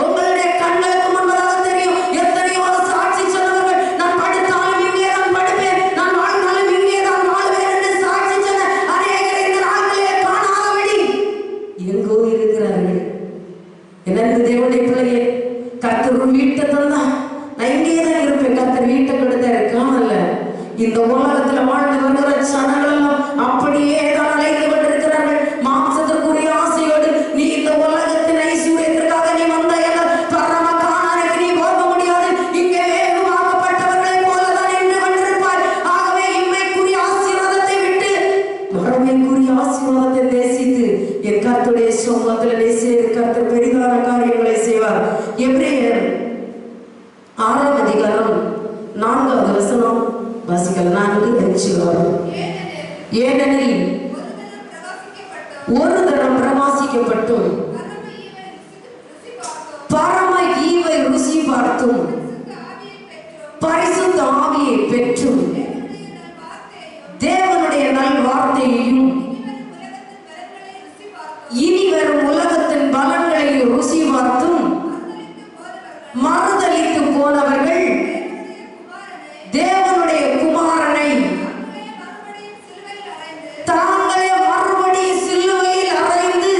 உங்களுடைய கண்களுக்கு முன்பதாக தெரியும் எத்தனையோ சாட்சி சொன்னவர்கள், நான் படுத்தாலும் இங்கே தான் படுப்பேன், நான் வாழ்ந்தாலும் இங்கே தான் வாழ்வேன் என்று சாட்சி சொன்ன அநேகரை இந்த நாட்களிலே காணாதபடி எங்கோ இருக்கிறார்கள். எனக்கு தேவனுடைய பிள்ளையே, கர்த்தர் வீட்டை தந்தா நான் இங்கேதான் இருப்பேன். கர்த்தர் வீட்டை கொடுத்தாரு, காணல. இந்த உலகத்துல வாழ்ந்து வருகிற சனங்கள் எல்லாம் அப்படியே தான் அழைத்து கொண்டிருக்கிறார்கள். மாம்சத்திற்குரிய ஆசையோடு நீ இந்த உலகத்தின் ஐஸ்வர்யத்திற்காக நீ வந்த பரம கானானுக்கு நீ போக முடியாது. இங்கே வேகமாக்கப்பட்டவர்களை போலதான் நின்று கொண்டிருப்பார். ஆகவே இம்மைக்குரிய ஆசீர்வாதத்தை விட்டு மறுமைக்குரிய ஆசீர்வாதத்தை நேசித்து என் கர்த்தருடைய சமூகத்தில் செய்து கர்த்தர் பெரிதான காரியங்களை செய்வார். எபிரேயர் 6ஆம் அதிகாரம் 4வது வசனம் வாசிக்கலாம். 4:5. ஏனெனில் ஒரு தரம் பிரகாசிக்கப்பட்டும் பரம ஈவை ருசி பார்த்தும் பரிசுத்த ஆவியை பெற்றும் தேவனுடைய நல் வார்த்தையையும் இனி வரும் உலகத்தின் பலன்களை ருசி பார்த்தும் மறுதலித்து போனவர்கள் தேவனுடைய குமாரனை தாங்களே மறுபடியும் சிலுவையில் அறைந்து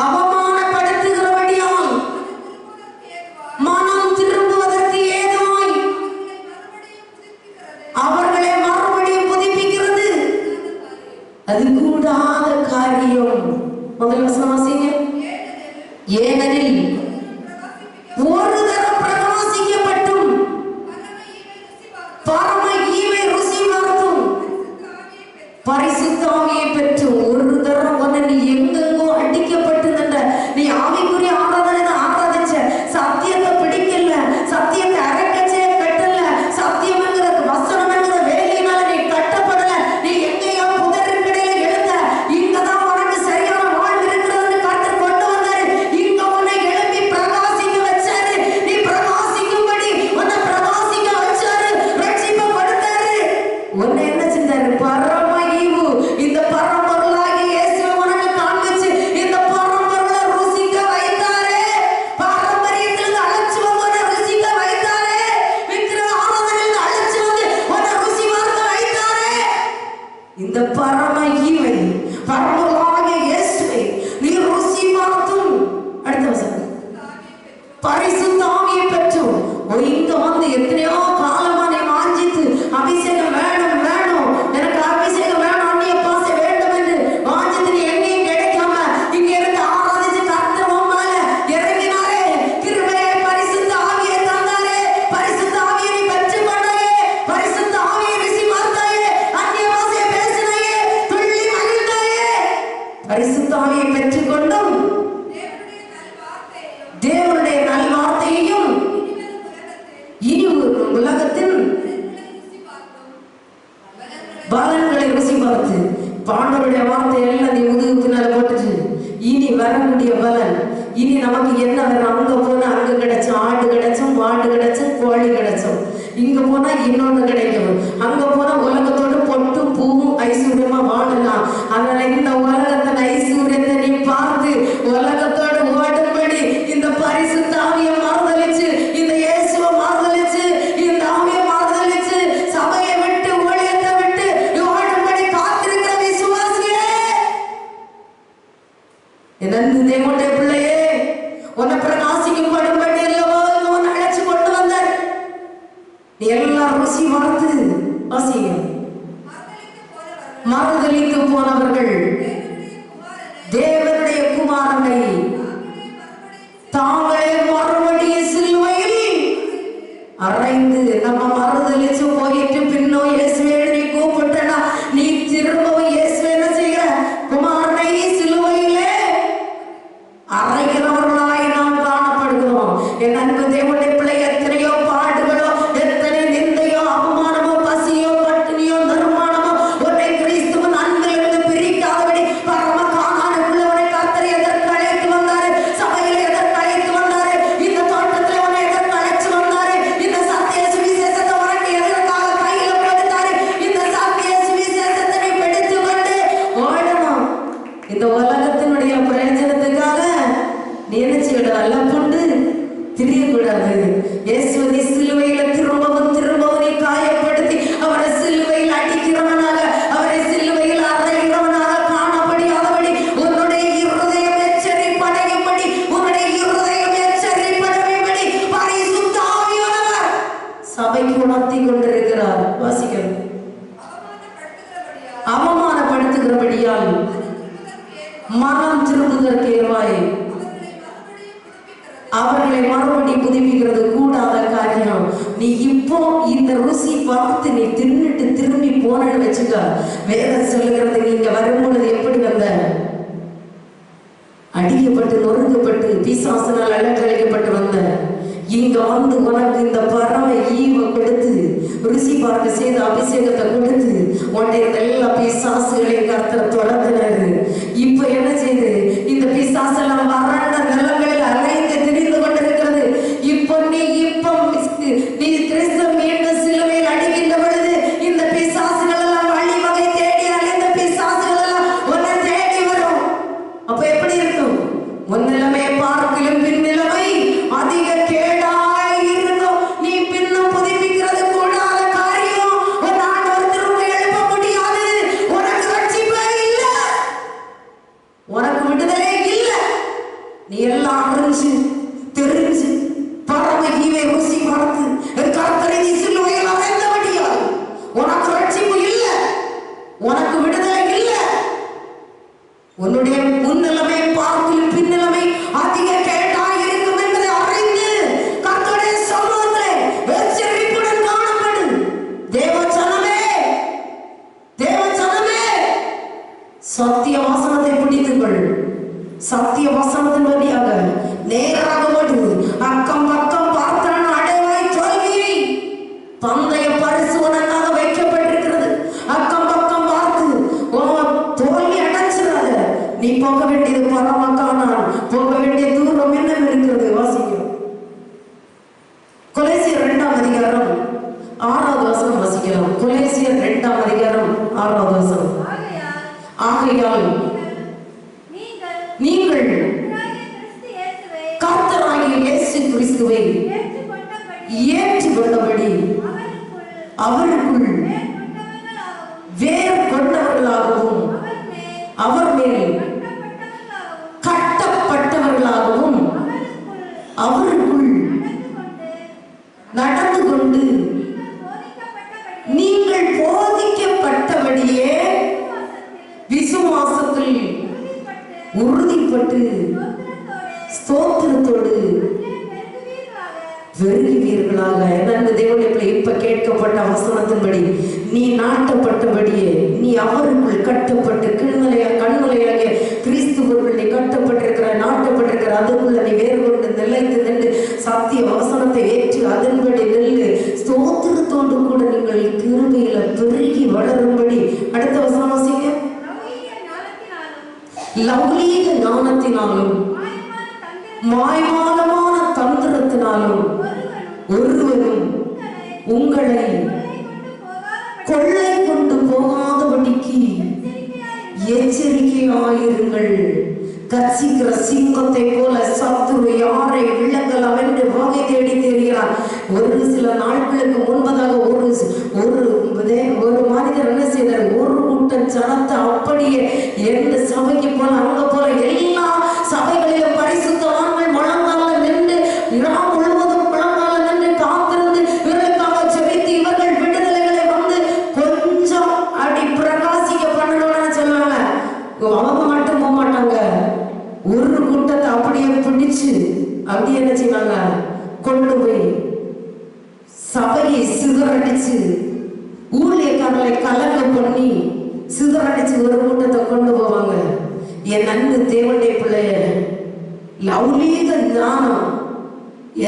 அவமானப்படுத்துகிறபடியால் மனம் திரும்புவதற்கு ஏதுவாய் அவர்களை மறுபடியும் புதுப்பிக்கிறது. அது கூடாத காரியம். முதல் வசனம் வாசிங்க. ஏனெனில் ஒரு தரம் பிரகாசிக்கப்பட்டும் பரம ஈவை ருசி பார்த்தும் பரிசுத்த ஆவியை பெற்றும் ஒரு தரம் ஒன்னு நீ எங்கெங்கோ அடிக்கப்பட்டு நின்ற நீ ஆவிக்குரிய ஆராதனை ஆராதிச்ச சத்தியத்தை பிடிக்கல, சத்தியத்தை அரைக்கச்சே கட்டல, சத்தியம் என்கிற வசனம் என்கிற வேலையினால நீ கட்டப்படல, நீ எங்கேயோ புதற்கடையில எழுந்த இங்கதான் உனக்கு சரியான வாழ்வு இருக்கிறதுன்னு கர்த்தர் கொண்டு வந்தாரு. இங்க உன்னை எழுப்பி பிரகாசிக்க வச்சாரு. நீ பிரகாசிக்கும்படி உன்னை பிரகாசிக்க வச்சாரு, ரட்சிக்கப்படுத்தாரு. உன்னை என்ன செஞ்சாரு? பரம ஈவு இந்த பரம்பொருளாகிய இயேசுவை உனக்கு காண்பிச்சு இந்த பரம்பொருளை ருசிக்க வைத்தாரே. பாரம்பரியத்திலிருந்து அழைச்சு வந்து உன்னை ருசிக்க வைத்தாரே. விக்கிரக ஆராதனையிலிருந்து அழைச்சு வந்து உன்னை ருசி பார்க்க வைத்தாரே. இந்த பரம ஈவை பரம்பொருளாகிய இயேசுவை நீ ருசி பார்த்தும் அடுத்த வசனம் பரிசுத்த ஆவியை பெற்றும் இங்க வந்து எத்தனையோ காலமா நீ வாஞ்சித்து அபிஷேகம் வேணும் வேணும் எனக்கு அபிஷேகம் வேணும் அந்நிய பாசை வேண்டும் என்று வாஞ்சித்து நீ எங்கேயும் கிடைக்காம இங்க இருந்து ஆராதிச்சு கர்த்தர் உன் மேல இறங்கினாரே. கிருபையை பரிசுத்த ஆவியை தந்தாரே. பரிசுத்த ஆவியை நீ பெற்று கொண்டாயே. பரிசுத்த ஆவியை ருசி பார்த்தாயே. அந்நிய பாசையை பேசினாயே. துள்ளி மகிழ்ந்தாயே. பரிசுத்த ஆவியை பெற்றுக் கொண்டும் தேவனுடைய நல் வார்த்தையையும் இனி உலகத்தின் பலன்களை ருசி பார்த்து பாண்டவருடைய வார்த்தை எல்லாம் நீ முதுகுனால போட்டுச்சு. இனி வரக்கூடிய பலன் இனி நமக்கு என்ன வேணும்? அங்க போனா அங்க கிடைச்சோம், ஆடு கிடைச்சோம், மாடு கிடைச்சோம், கோழி கிடைச்சோம். இங்க போனா இன்னொன்னு கிடைக்கும். அங்க போனா உலகத்தோட பொட்டும் பூவும் ஐஸ்வர்யமா வாழலாம். அதனால இந்த உலகத்தின் ஐஸ்வர்யத்தை நீ பார்த்து உலகத்தோடு ஓடும்படி இந்த பரிசுத்த ஆவியை மறுதலிச்சு இந்த இயேசுவை மறுதலிச்சு இந்த ஆவியை மறுதலிச்சு சபையை விட்டு ஊழியத்தை விட்டு ஓடும்படி காத்திருக்கிற விசுவாசியே, என் அன்பு தேவனுடைய பிள்ளையே, உன்னை பிரகாசிக்கும் படும்படி அல்லவா உன்னை அழைச்சு கொண்டு வந்தார். நீ எல்லாம் ருசி பார்த்து வாசிங்க. மறுதலித்து போனவர்கள் தேவனுடைய குமாரனை தாங்களே மறுபடியும் சிலுவையில் அறைந்து நம்ம மறுதலிச்சு போயிட்டு பின்னோ இயேசுவே நீ கூப்பிட்டனா நீ திரும்பவும் இயேசுவே என்ன செய்கிற? குமாரனை சிலுவையிலே அறைகிறவர்களாய் நாம் காணப்படுகிறோம். என் அன்பு தேவனுடைய பிள்ளை, எத்தனையோ பாடுகளோ எத்தனை நிந்தையோ அவமானமோ பசியோ பட்டினியோ நிர்மாணமோ உன்னை கிறிஸ்துவின் அன்பிலிருந்து பிரிக்காதபடி பரம காணானுக்குள்ளவனை கர்த்தர் எதற்கு அழைத்து வந்தாரு? சபையில எதற்கு அழைத்து வந்தாரு? இந்த தோட்டத்தில் உன்னை எதற்கு அழைச்சு வந்தாரு? இந்த சத்திய சுவிசேஷத்தை உனக்கு எதற்காக கையில கொடுத்தாரு? இந்த சத்திய சுவிசேஷத்தை நீ பிடித்து கொண்டு ஓடணும். இந்த உலகத்தினுடைய பிரயோஜனத்துக்காக நீ என்ன செய்யணும்? அல்ல கொண்டு திரியக்கூடாது. இயேசுவை சிலுவையில திரும்பவும் திரும்பவும் நீ காயப்படுத்தி அவரை சிலுவையில் அடிக்கிறவனாக அவரை சிலுவையில் அறைகிறவனாக காணப்படியாதபடி உன்னுடைய இருதயம் எச்சரிப்படையும்படி உன்னுடைய இருதயம் எச்சரிப்படையும்படி பரிசுத்த ஆவியானவர் சபைக்கு உணர்த்தி கொண்டிருக்கிறார். வாசிக்கிறோம். அவமானப்படுத்துகிறபடியால் மனம் திரும்புதற்கு ஏவாய் அவர்களை மறுபடி புதுப்பிக்கிறது கூடாத காரியம். நீ இப்போ இந்த ருசி பார்த்து நீ தின்னுட்டு திரும்பி போன போறேன்னு வச்சுக்க, வேதம் சொல்லுகிறது நீங்க வரும்பொழுது எப்படி வந்த? அடிக்கப்பட்டு நொறுக்கப்பட்டு பிசாசினால் அலக்கழிக்கப்பட்டு வந்த. இங்க வந்து உனக்கு இந்த பறவை ஈவை கொடுத்து ருசி பார்க்க செய்த அபிஷேகத்தை கொடுத்து உன்னுடைய எல்லா பிசாசுகளையும் கர்த்தர் தொடர்ந்துனாரு. இப்ப என்ன செய்யுது? இந்த பிசாசெல்லாம் வறண்ட நிலங்களில் அலைந்து திரிந்து கொண்டிருக்கிறது. இப்போ நீ கிறிஸ்து மீண்டும் சிலுவையில் அடிக்கின்ற பொழுது இந்த பிசாசுகள் எல்லாம் வழிவகை தேடி அலைந்த பிசாசுகள் எல்லாம் உன்னை தேடி வரும். அப்ப எப்படி இருக்கும்? முன்னிலைமை பார்க்கிலும் பின்னிலைமை அதிக கேடாய் இருக்கும். நீ பின்னும் புதுப்பிக்கிறது கூடாத காரியம். ஒரு ஆண்டவர் திரும்ப எழுப்ப முடியாது. உனக்கு ரட்சிப்பே இல்லை, உனக்கு விடுதலை இல்லை. நீ எல்லாம் அறிஞ்சு தெரிஞ்சு பறவை ஈவை ருசி பார்த்து கர்த்தரை நீ சிலுவையில் அறைந்தபடியால் உனக்கு ரட்சிப்பு இல்லை, உனக்கு விடுதலை இல்லை. உன்னுடைய முன்னிலைமை பார்க்கிலும் பின்னிலைமை அதிக கேட்டாய் இருக்கும் என்பதை அறிந்து கர்த்தருடைய சமூகத்திலே எச்சரிப்புடன் காணப்படும். தேவஜனமே, தேவஜனமே, சத்திய வசனத்தை பிடித்துக்கொள். சத்திய வசனத்தின் வழியாக நேராக ஓடு. அக்கம் பக்கம் பார்த்தான் அடைவாய் தோல்வியை. பந்தய பரிசு உனக்காக வைக்கப்பட்டிருக்கிறது. அக்கம் பக்கம் பார்த்து தோல்வி அடைச்சிடாத. நீ போக வேண்டியது பரமக்கானால் போக வேண்டிய தூரம் என்ன இருக்கிறது? வாசிக்கும் கொலேசியர் 2ஆம் அதிகாரம் 6வது வசனம் வாசிக்கலாம். கொலேசியர் 2ஆம் அதிகாரம் 6வது வசனம். ஆகையால் நீங்கள் கர்த்தராகிய இயேசு கிறிஸ்துவை ஏற்றுக்கொண்டபடி அவருக்குள் வேறு கொண்டவர்களாகவும் அவர் மேல் கட்டப்பட்டவர்களாகவும் அவருக்குள் நடந்து கொண்டு நீங்கள் போதிக்கப்பட்டபடியே விசுவாசத்தில் உறுதிப்பட்டு ஸ்தோத்திரத்தோடு வெறுகிறீர்களாக. என்னென்ன தேவனுடைய இப்ப கேட்கப்பட்ட வசனத்தின்படி நீ நாட்டப்பட்டபடியே நீ அவருக்குள் கட்டப்பட்டு கண்மலையாக கிறிஸ்துவுக்குள் நீ கட்டப்பட்டிருக்கிற நாட்டப்பட்டிருக்கிற அதுக்குள்ள நீ வேறு கொண்டு நிலைத்து நின்று சத்திய வசனத்தை ஏற்று அதன்படி நெல்லு ஸ்தோத்திரத்தோடு கூட நீங்கள் கிருபையில பெருகி வளரும்படி. அடுத்த வசனம் வாசிங்க. லௌகீக ஞானத்தினாலும் மாய்மாலமான தந்திரத்தினாலும் ஒருவரும் உங்களை கொள்ளை கொண்டு போகாதபடிக்கு எச்சரிக்கையாயிருங்கள். கர்ச்சிக்கிற சிங்கத்தை போல சத்துரு யாரை விளங்கலாம் என்று வகை தேடி தெரிகிறார். ஒரு சில நாட்களுக்கு முன்பதாக ஒரு மனிதர் என்ன செய்தார்? ஒரு கூட்டம் ஜனத்தை அப்படியே எந்த சபைக்கு போல அங்க போல எல்லா சபைகளிலும் பரிசுத்தவான்கள் முழங்கால நின்று இரா முழுவதும் முழங்கால நின்று காத்திருந்து இவர்களுக்காக ஜெபித்து இவர்கள் விடுதலைகளை வந்து கொஞ்சம் அப்படி பிரகாசிக்க பண்ணணும்னு சொல்லுவாங்க. அவங்க மட்டும் போக மாட்டாங்க. ஒரு கூட்டத்தை அப்படியே பிடிச்சு அப்படியே என்ன செய்வாங்க? கொண்டு போய் சபையை சிதறடிச்சு ஊழியக்காரர்களை கலங்க பண்ணி சிதறடிச்சு ஒரு கூட்டத்தை கொண்டு போவாங்க. என் அன்பு தேவனுடைய பிள்ளைய லௌகீக ஞானம்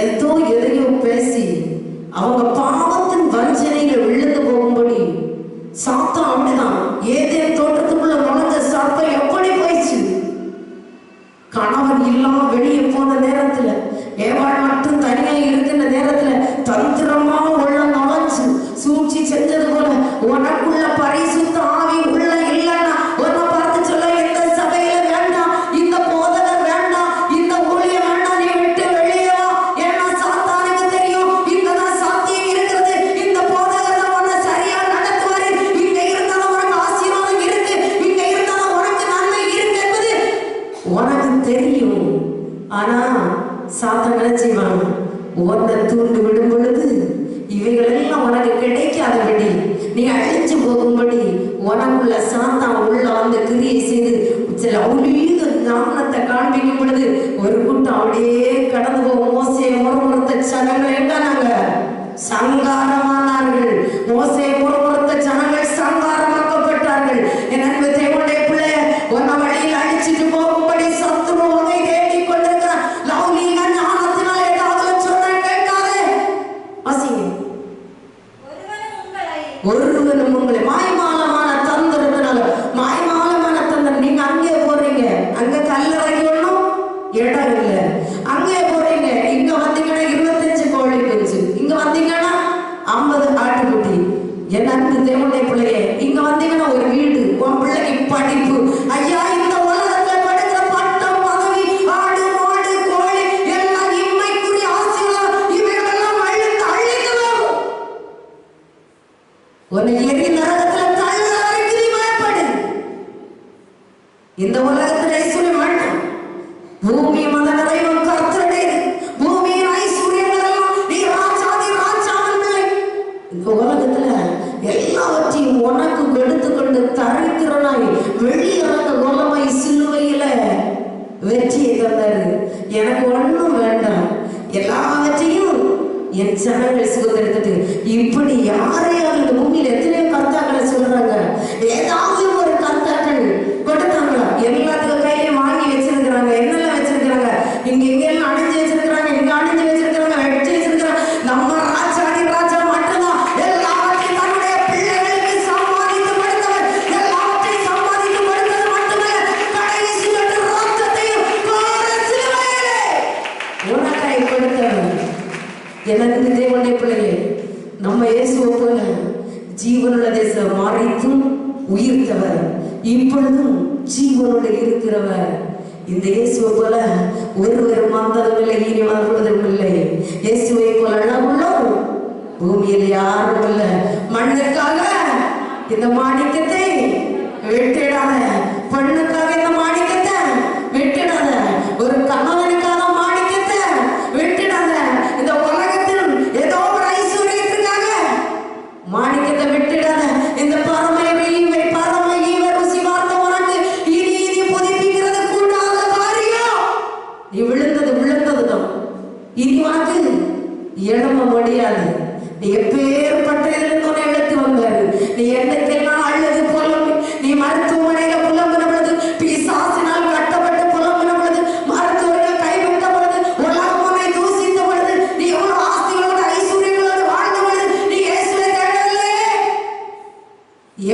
ஏதோ எதையோ பேசி அவங்க பாவத்தின் வஞ்சனையில விழுந்து போகும்படி சாத்தான் அப்படிதான். ஏதேன் தோட்டத்துக்குள்ள நுழைஞ்ச சர்ப்பம் எப்படி போயிடுச்சு? கணவன் இல்லாம வெளியே போன நேரத்துல ஏவாள் மட்டும் தனியா இருக்கிற நேரத்துல தந்திரமா உள்ள நுழைஞ்சு சூழ்ச்சி செஞ்சது போல உனக்குள்ள பரிசுத்த ஆவி உள்ள இல்லைன்னா உன்னை பார்த்து சொல்ல எந்த சபையில வேண்டாம், இந்த போதகர் வேண்டாம், இந்த ஊழியம் வேண்டாம், நீ விட்டு வெளியே வா. ஏன்னா சாத்தானுக்கு தெரியும் இங்கதான் சாத்தியம் இருக்கிறது. இந்த போதகர் தான் உன்னை சரியா நடத்துவாரு. இங்க இருந்தாலும் உனக்கு ஆசீர்வாதம் இருக்கு, இங்க இருந்தாலும் உனக்கு நன்மை இருக்கு என்பது உனக்கு தெரியும். ஆனா சாத்தான் என்ன செய்வான்? உன்னை தூண்டு விடும் பொழுது இவைகள் எல்லாம் உனக்கு கிடைக்காதபடி நீ அழிஞ்சு போகும்படி உனக்குள்ள சாத்தான் உள்ள வந்து கிரியை செய்து சில லௌகீக ஞானத்தை காண்பிக்கும் பொழுது ஒரு கூட்டம் அப்படியே கடந்து போகும். மோசே முறுமுறுத்த ஜனங்கள் எங்க நாங்க சங்காரமானார்கள். மோசே முறுமுறுத்த ஜனங்கள் சங்காரம் உங்களை மாய்மாலமான தந்திரத்தினால, மாய்மாலமான தந்திரம். நீங்க அங்கே போறீங்க, அங்க கல்லறைக்கு ஒண்ணும் இடம் இல்லை. அங்கே போறீங்க, இங்க வந்தீங்கன்னா 25 கோழி குஞ்சு, இங்க வந்தீங்கன்னா 50 ஆட்டுக்குட்டி. என் அன்பு தேவனுடைய பிள்ளையே, இங்க வந்தீங்கன்னா ஒரு வீடு, உன் பிள்ளைக்கு படிப்பு. ஐயா, இந்த உலகத்துல படுக்கிற பட்டம், பதவி, ஆடு மாடு கோழி எல்லாம் இம்மைக்குரிய ஆசைகள், இவைகளெல்லாம் அழிந்து வரும். உன்னை எரி நரகத்துல தள்ள வரைக்கும் நீ பயப்படு. இந்த உலகத்துல ஐஸ்வர்யம் வேண்டாம். பூமி மத நிறைவும் கர்த்தருடையது. பூமியின் ஐஸ்வர்யங்கள் எல்லாம் நீ ராஜாதி ராஜாவின் பிள்ளை. இந்த உலகத்துல எல்லாவற்றையும் உனக்கு எடுத்துக்கொண்டு தரித்திரனாய் வெளியிறங்க கொலமை சிலுவையில வெற்றியை தந்தாரு. எனக்கு ஒண்ணும் வேண்டாம், எல்லாவற்றையும் என் ஜனங்கள் சுதந்திரத்துக்கு. இப்படி யாரையாவது இந்த பூமியில எத்தனையோ கர்த்தாக்களை சொல்றாங்க. ஏதாவது ஒரு கர்த்தாக்கள் கொடுத்தாங்களா? எல்லாத்துக்கும் கையில வாங்கி வச்சிருக்கிறாங்க. என்னெல்லாம் வச்சிருக்கிறாங்க? இங்க எங்கெல்லாம் அணிஞ்சு வச்சிருக்கிறாங்க, இங்க அணிஞ்சு வச்சிருக்கிறாங்க, வெட்டி வச்சிருக்கிறாங்க. நம்ம ராஜாடி ராஜா மட்டும்தான் எல்லாவற்றையும் தன்னுடைய பிள்ளைகளுக்கு சம்பாதித்து கொடுத்தவர். எல்லாவற்றையும் சம்பாதித்து கொடுத்தது மட்டுமல்ல, கடைசி ரத்தத்தையும் சிலுவையிலே உனக்காய் கொடுத்தவர். எனக்கு தேவனுடைய பிள்ளையே, நம்ம இயேசுவை போல ஜீவனுள்ள தேசம் மாறித்தும் உயிர்த்தவர், இப்பொழுதும் ஜீவனோடு இருக்கிறவர். இந்த இயேசுவை போல ஒருவரும் வந்ததும் இல்லை, இனி வருவதும் இல்லை. இயேசுவை போல அழகுள்ளோம் பூமியில் யாரும் இல்லை. மண்ணுக்காக இந்த மாணிக்கத்தை வெட்டிடாத, பெண்ணுக்காக இந்த மாணிக்கத்தை வெட்டிடாத, ஒரு கணவனுக்காக மாணிக்கத்தை வெட்டிடாத, இந்த உலகத்தில் ஏதோ ஒரு ஐஸ்வர்யத்துக்காக மாணிக்கத்தை வெட்டிடாத. இந்த பரம ஈவை ருசி பார்த்த உனக்கு இனி இனி புதுப்பிக்கிறது கூடாத காரியம். நீ விழுந்ததுதான், இனி உனக்கு எழும்ப முடியாது. நீ எப்பேற்பட்ட இருந்தோன்னு எழுத்து வந்தாரு. நீ என்னைக்கெல்லாம் அழுது புலம்பி, நீ மருத்துவமனையில புலம்பின பொழுது, பிசாசினால் கட்டப்பட்டு புலம்பின பொழுது, மருத்துவர்கள் கைவிட்ட பொழுது, உலகம் உன்னை தூசித்த பொழுது, நீ எவ்வளவு ஆஸ்திகளோடு ஐஸ்வர்யங்களோடு வாழ்ந்த பொழுது, நீ இயேசுவை தேடலே.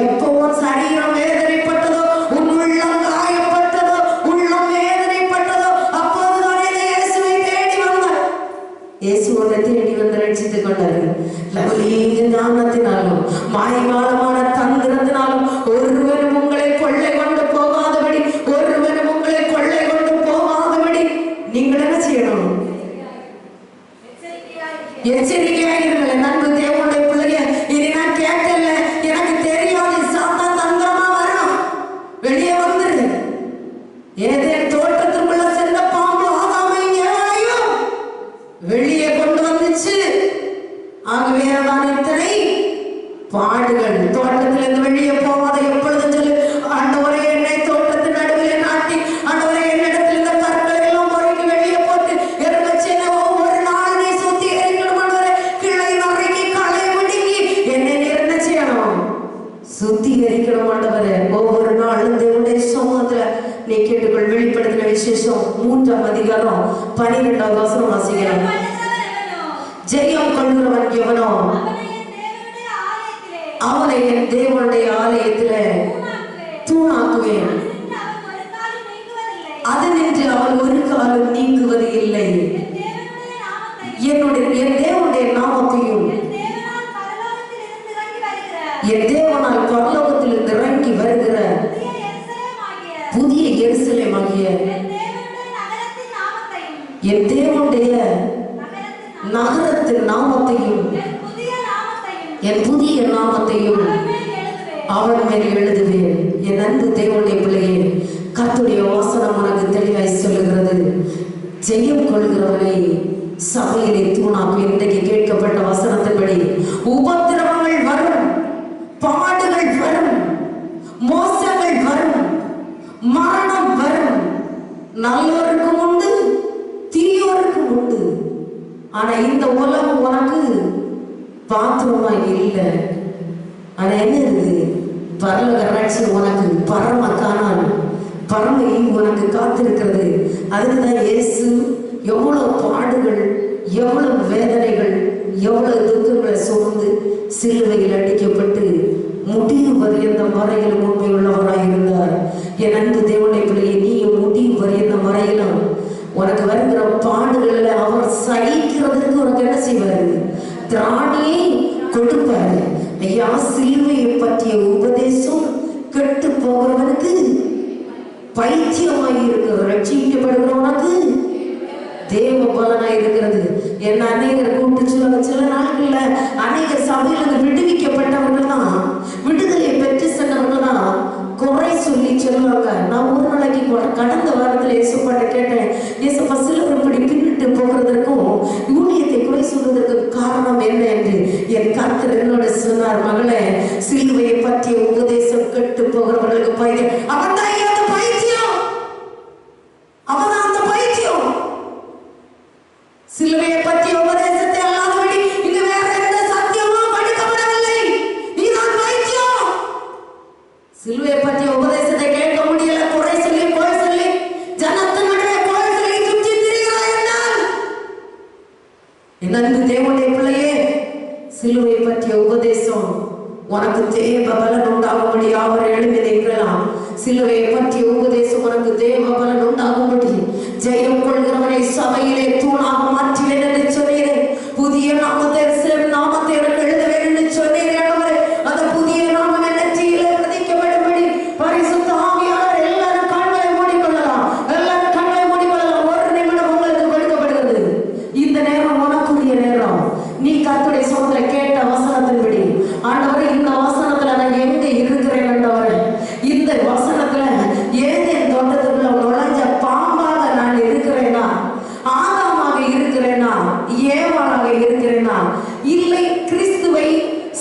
எப்போ உன் சரீரம் வேதனைப்பட்டதோ, உன் உள்ளம் காயப்பட்டதோ, உள்ளம் வேதனைப்பட்டதோ, அப்போதுதான் இந்த இயேசுவை தேடி வந்தார். இயேசுவை தேடி வந்து ரட்சித்துக் கொண்டாரு. லவலீக ஞானத்தினாலும் மாய்மாலமான தந்திரத்தினாலும் ஒருவரும் உங்களை கொள்ளை கொண்டு போகாதபடி, ஒருவரும் உங்களை கொள்ளை கொண்டு போகாதபடி நீங்கள் என்ன செய்யணும்? எச்சரிக்கையாயிருங்கள். நண்பு தேவனுடைய பிள்ளைய, இனி நான் கேட்கல, எனக்கு தெரியாது, சாத்தான் தந்திரமா வரணும், வெளியே வந்துரு. ஏதேன் தோட்டத்துக்குள்ள சென்ற பாம்பு ஆதாமையும் ஏவாளையும் வெளியே கொண்டு வந்துச்சு. ஆகவே தான் இத்தனை பாடுகள். தோட்டத்தில் இருந்து வெளியே போவாத எப்பொழுதும் சொல்லு, ஆண்டவரே என்னை தோட்டத்தின் நடுவிலே நாட்டி, ஆண்டவரே என்னிடத்தில் இந்த கற்களை எல்லாம் பொறுக்கி வெளியே போட்டு எருவச்சு ஒவ்வொரு நாள் நீ சுத்தி எரிக்கணும். ஆண்டவரே, கிளை நறுக்கி களை முடுங்கி என்னை என்ன செய்யணும்? சுத்திகரிக்கணும். ஆண்டவரே, ஒவ்வொரு நாளும் தேவனுடைய சமூகத்துல நீ கேட்டுக்கொள். வெளிப்படுத்தின விசேஷம் 3ஆம் அதிகாரம் 12வது வசனம் வாசிக்கிறோம். ஜெயம் கொள்கிறவன் எவனோ அவனை என் தேவனுடைய ஆலயத்திலே தூணாக்குவேன், அது நின்று அவன் ஒரு காலம் நீங்குவது இல்லை. என் தேவனுடைய நாமத்தையும் என் தேவனால் பரலோகத்திலிருந்து இறங்கி வருகிற புதிய எருசலேமாகிய என் தேவனுடைய நகரத்தின் நாமத்தையும் என் புதிய நாமத்தையும் அவன் மேல் எழுதுவேன். என் அன்பு தேவனுடைய பிள்ளையே, கர்த்தருடைய வசனம் உனக்கு தெளிவாய் சொல்லுகிறது. ஜெயம் கொள்கிறவனை சபையிலே தூணாக்கும். இன்றைக்கு கேட்கப்பட்ட வசனத்தின்படி உபத்திரவங்கள் வரும், பாடுகள் வரும், மோசங்கள் வரும், மரணம் வரும். நல்லோருக்கும் உண்டு, தீயோருக்கும் உண்டு. ஆனா இந்த உலகம் உனக்கு பாத்திரமா இல்லை. ஆனா என்ன இருக்கு? பரலோக ராட்சியம் உனக்கு பரம காணாது, பரம உனக்கு காத்திருக்கிறது. அதுக்குதான் இயேசு எவ்வளவு பாடுகள், எவ்வளவு வேதனைகள், எவ்வளவு துக்கங்களை சுமந்து சிலுவையில் அடிக்கப்பட்டு வரையந்த வரையிலும் உண்மை உள்ளவராய் இருந்தார். என் அன்பு தேவனுடைய பிள்ளையை, நீயும் முடிவு வரையந்த வரையிலும் உனக்கு வருகிற பாடுகளில் அவர் சகிக்கிறதுக்கு உனக்கு என்ன செய்வாரு? திராணியை கொடுப்பாரு. ஐயா, சிலுவையை பற்றிய உபதேசம் கெட்டு போகிறவனுக்கு பைத்தியமாய் இருக்கிற, ரட்சிக்கப்படுகிறவனுக்கு தேவ பலனாய் இருக்கிறது. என்ன அநேகர் கூப்பிட்டு சொல்ல, சில நாட்கள்ல அநேக சபையிலிருந்து விடுவிக்கப்பட்டவர்கள் தான், விடுதலை பெற்று சென்றவர்கள் தான் குறை சொல்லி சொல்லுவாங்க. நான் ஒரு நாளைக்கு கடந்த வாரத்தில் இயேசுப்பாட்ட கேட்டேன், இயேசுப்பா சிலர் இப்படி பின்னிட்டு போகிறதற்கும் ஊழியத்தை குறை சொல்வதற்கு காரணம் என்ன என்று. என் கர்த்தர் என்னோட சொன்னார், மகளே, சிலுவையை பற்றிய உபதேசம் கெட்டு போகிறவர்களுக்கு பைத்தியம். அவன் தான் அந்த பைத்தியம், அவன் அந்த பைத்தியம். சிலுவையை பற்றிய உபதேசத்தை அல்லாதபடி இங்கு வேற எந்த சத்தியமும் படிக்கப்படவில்லை. நீதான் பைத்தியம். சிலுவையை பற்றிய உபதேசத்தை கேட்க முடியல, குறை சொல்லி கோய் சொல்லி ஜனத்தினுடைய கோய் சொல்லி சுற்றி திரிகிறாய் என்றால், என் அன்பு தேவனுடைய பிள்ளையே, சிலுவை பற்றிய உபதேசம் உனக்கு தேவ பலன் உண்டாகும்படி அவர் எழுதி நிற்கலாம். சிலுவையை பற்றிய உபதேசம் உனக்கு தேவ பலன் உண்டாகும்படி ஜெயம் கொள்கிறவனை சபையிலே தூணாக மாற்றுவேன் என்று சொன்னீரேன். புதிய நாமத்தை நாமத்தை எனக்கு எழுத வேண்டும் என்று சொன்னீரேன். அந்த புதிய நாமம் என்ன நெற்றியிலே பிரதிக்கப்படும் பரிசுத்த ஆவியானவர் எல்லாரும் கண்களை மூடிக்கொள்ளலாம், எல்லாரும் கண்களை மூடிக்கொள்ளலாம். ஒரு நிமிடம் உங்களுக்கு கொடுக்கப்படுகிறது. இந்த நேரம் உனக்குரிய நேரம். நீ கர்த்தருடைய சமூகத்துல கேட்ட வசனத்தின்படி, ஆண்டவரே, இந்த வசனத்துல நான் எங்க இருக்கிறேன் ஆண்டவரே, இந்த வசனத்துல ஏதேன் தோட்டத்துக்குள்ள நுழைஞ்ச பாம்பாக நான் இருக்கிறேனா, ஆதாமாக இருக்கிறேனா, ஏவாளாக இருக்கிறேனா, இல்லை கிறிஸ்துவை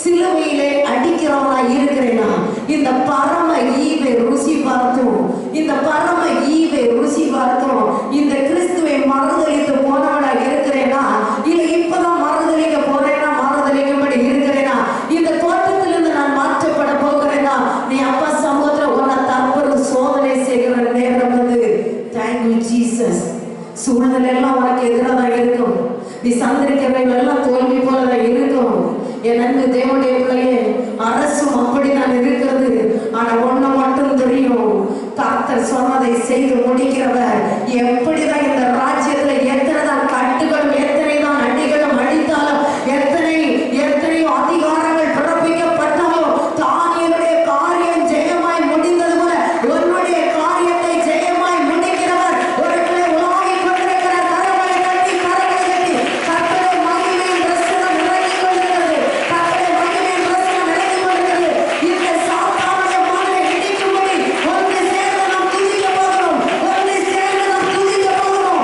சிலுவையிலே அடிக்கிறவனா இருக்கிறேனா? இந்த பரம ஈவை ருசி பார்த்தோம், இந்த பரம ஈவை ருசி பார்த்தோம். இந்த கிறிஸ்துவை மறுதலித்து போனவனா இருக்கிறேனா, இல்லை இப்பதான் மறுதலிக்க போறேனா, மறுதலிக்கும்படி இருக்கிறேனா? இந்த தோட்டத்திலிருந்து நான் மாற்றப்பட போகிறேனா? நீ அப்பா சமூகத்துல உன்னை தற்பொரு சோதனை செய்கிற நேரம் வந்து, தேங்க்யூ ஜீசஸ். சூழ்நிலை எல்லாம் உனக்கு எதிராக தான் இருக்கும், நீ சந்திரிக்கிறவர்கள் எல்லாம் தோல்வி போலதான் இருக்கும். என் அன்பு தேவனுடைய பிள்ளையே, அரசும் அப்படித்தான் இருக்கிறது. ஆனா ஒண்ணு மட்டும் தெரியும், கர்த்தர் சொன்னதை செய்து முடிக்கிறவர். எப்படிதான் இந்த ராஜ்யத்துல எத்தனை தான் கட்டுகளும் எத்தனை தான் அடிகளும் அடித்தாலும், எத்தனையோ அதிகாரங்கள் பிறப்பிக்கப்பட்டாலும், தானியனுடைய காரியம் ஜெயமாய் முடிந்தது போல உன்னுடைய காரியத்தை ஜெயமாய் முடிக்கிறவர். ஒரு கிளை உலாவி கொண்டிருக்கிற கரங்களை கட்டி கர்த்தரை மகிமையின் பிரசனம் விளங்கி கொண்டிருக்கிறது, கர்த்தரை மகிமையின் பிரசனம் விளங்கி கொண்டிருக்கிறது. இந்த சாத்தானுடைய மகளை இடிக்கும்படி ஒன்று சேர்ந்து நாம் துதிக்க போகிறோம், ஒன்று சேர்ந்து நாம் துதிக்க போகிறோம்.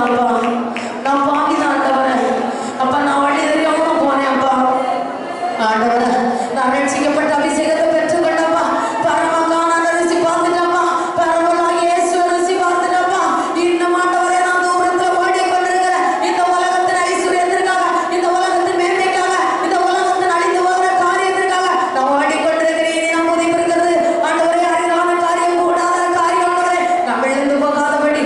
அப்பா. நான் பாவிதான் ஆண்டவரே. அப்பா நான் வழி தெரியாம போனேன் அப்பா. ஆண்டவரே நான் ரட்சிக்கப்பட்ட அபிஷேகத்தை பெற்றுக்கொண்டப்பா. பரமகான ருசி பார்த்துட்டப்பா. பரமலாம் இயேசு ருசி பார்த்துட்டப்பா. இன்னும் ஆண்டவரே நான் தூரத்துல ஓடிக்கொண்டிருக்கிறேன். இந்த உலகத்தின் ஐஸ்வர்யத்திற்காக, இந்த உலகத்தின் மேன்மைக்காக, இந்த உலகத்தின் அழிந்து போகிற காரியத்திற்காக நான் ஓடிக்கொண்டிருக்கிறேன். நான் புதிப்பிருக்கிறது ஆண்டவரே அறிவான காரியம், கூடாத காரியம் ஆண்டவரே. நான் விழுந்து போகாதபடி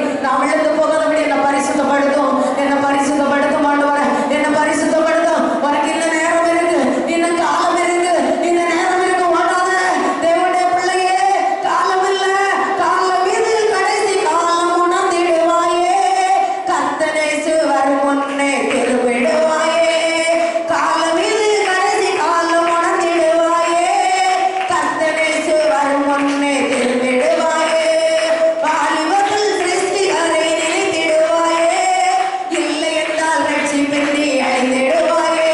என்னை பரிசுத்தப்படுத்தும், என்னை பரிசுத்தப்படுத்தும் ஆண்டவரே, என்னை பரிசுத்தப்படுத்தும். உனக்கு இந்த நேரம் இருக்கு, இன்னும் காலம் இருக்கு, இந்த நேரம் இருக்கு. ஓடாத தேவனுடைய பிள்ளையே, காலம் இல்ல, காலம் இது கடைசி காலம் உணர்ந்திடுவாயே. கர்த்தனேசு வரும் முன்னே திரும்பிடுவாயே. காலம் இது கடைசி காலம் உணர்ந்திடுவாயே. கர்த்தனேசு வரும் முன்னே திரும்பிடுவாயே. வாலிபத்தில் கிறிஸ்தியரை நினைத்திடுவாயே. இல்லை என்றால் ரட்சிப்பின்றி அழிந்திடுவாயே.